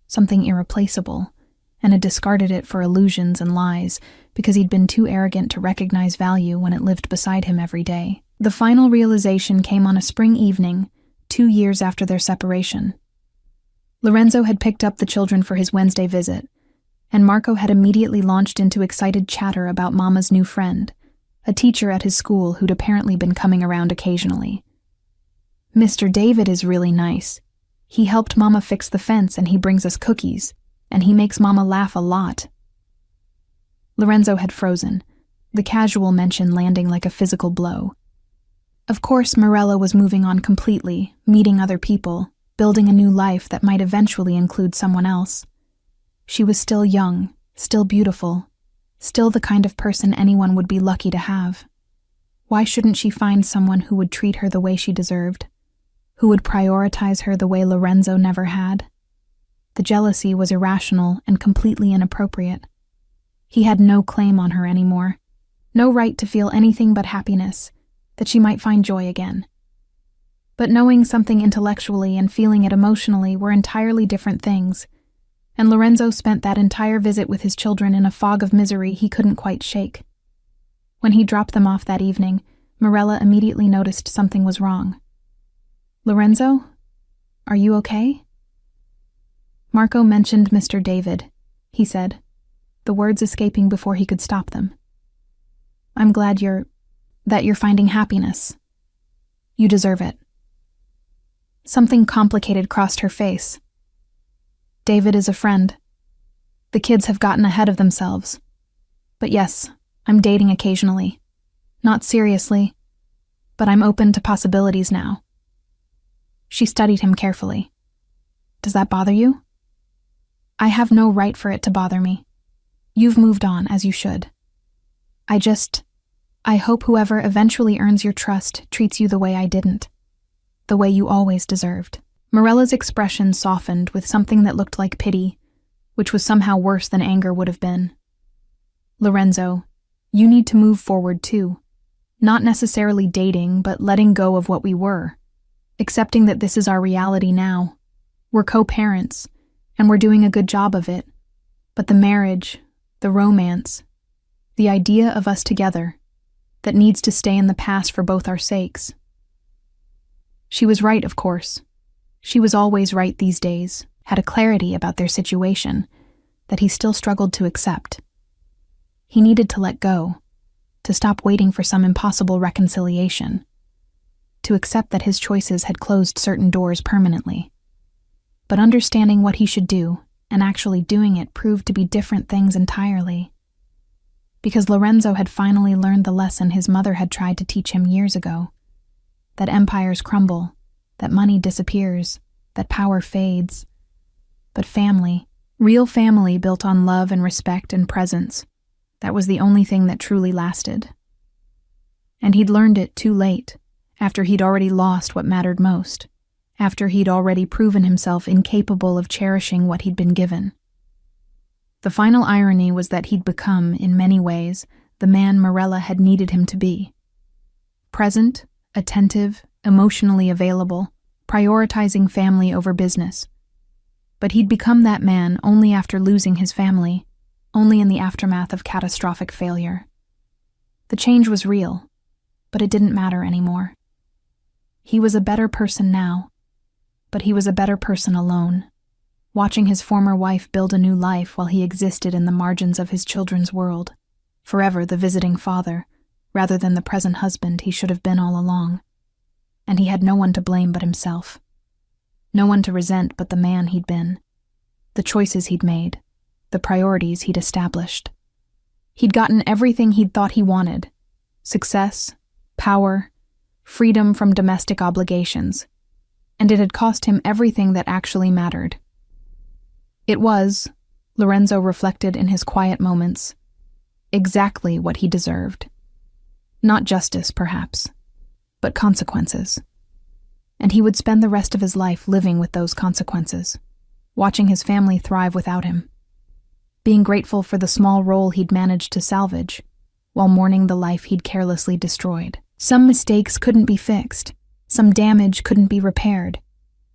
something irreplaceable, and had discarded it for illusions and lies because he'd been too arrogant to recognize value when it lived beside him every day. The final realization came on a spring evening, 2 years after their separation. Lorenzo had picked up the children for his Wednesday visit, and Marco had immediately launched into excited chatter about Mama's new friend, a teacher at his school who'd apparently been coming around occasionally. Mr. David is really nice. He helped Mama fix the fence and he brings us cookies, and he makes Mama laugh a lot. Lorenzo had frozen, the casual mention landing like a physical blow. Of course, Morella was moving on completely, meeting other people, building a new life that might eventually include someone else. She was still young, still beautiful, still the kind of person anyone would be lucky to have. Why shouldn't she find someone who would treat her the way she deserved, who would prioritize her the way Lorenzo never had? The jealousy was irrational and completely inappropriate. He had no claim on her anymore, no right to feel anything but happiness, that she might find joy again. But knowing something intellectually and feeling it emotionally were entirely different things, and Lorenzo spent that entire visit with his children in a fog of misery he couldn't quite shake. When he dropped them off that evening, Morella immediately noticed something was wrong. "Lorenzo, are you okay?" "Marco mentioned Mr. David," he said, the words escaping before he could stop them. "I'm glad that you're finding happiness. You deserve it." Something complicated crossed her face. "David is a friend. The kids have gotten ahead of themselves. But yes, I'm dating occasionally. Not seriously, but I'm open to possibilities now." She studied him carefully. "Does that bother you?" "I have no right for it to bother me. You've moved on, as you should. I hope whoever eventually earns your trust treats you the way I didn't. The way you always deserved." Morella's expression softened with something that looked like pity, which was somehow worse than anger would have been. "Lorenzo, you need to move forward too. Not necessarily dating, but letting go of what we were. Accepting that this is our reality now. We're co-parents, and we're doing a good job of it. But the marriage, the romance, the idea of us together, that needs to stay in the past for both our sakes." She was right, of course. She was always right these days, had a clarity about their situation that he still struggled to accept. He needed to let go, to stop waiting for some impossible reconciliation, to accept that his choices had closed certain doors permanently. But understanding what he should do and actually doing it proved to be different things entirely. Because Lorenzo had finally learned the lesson his mother had tried to teach him years ago, that empires crumble, that money disappears, that power fades. But family, real family built on love and respect and presence, that was the only thing that truly lasted. And he'd learned it too late, after he'd already lost what mattered most, after he'd already proven himself incapable of cherishing what he'd been given. The final irony was that he'd become, in many ways, the man Morella had needed him to be. Present, attentive, emotionally available, prioritizing family over business. But he'd become that man only after losing his family, only in the aftermath of catastrophic failure. The change was real, but it didn't matter anymore. He was a better person now, but he was a better person alone, watching his former wife build a new life while he existed in the margins of his children's world. forever the visiting father, rather than the present husband he should have been all along. And he had no one to blame but himself. No one to resent but the man he'd been, the choices he'd made, the priorities he'd established. He'd gotten everything he'd thought he wanted: success, power, freedom from domestic obligations, and it had cost him everything that actually mattered. It was, Lorenzo reflected in his quiet moments, exactly what he deserved. Not justice, perhaps, but consequences. And he would spend the rest of his life living with those consequences, watching his family thrive without him, being grateful for the small role he'd managed to salvage, while mourning the life he'd carelessly destroyed. Some mistakes couldn't be fixed, some damage couldn't be repaired,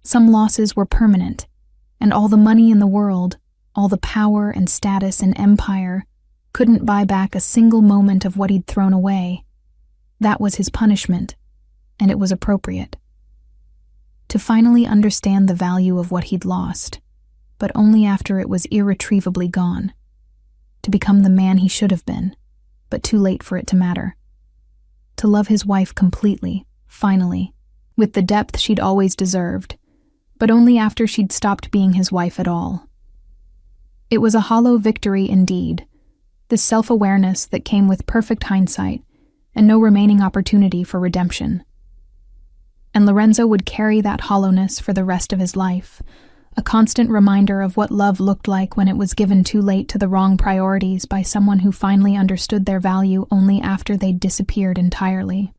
some losses were permanent, and all the money in the world, all the power and status and empire, couldn't buy back a single moment of what he'd thrown away. That was his punishment, and it was appropriate. To finally understand the value of what he'd lost, but only after it was irretrievably gone. To become the man he should have been, but too late for it to matter. To love his wife completely, finally, with the depth she'd always deserved, but only after she'd stopped being his wife at all. It was a hollow victory indeed, this self-awareness that came with perfect hindsight and no remaining opportunity for redemption. And Lorenzo would carry that hollowness for the rest of his life, a constant reminder of what love looked like when it was given too late to the wrong priorities by someone who finally understood their value only after they'd disappeared entirely.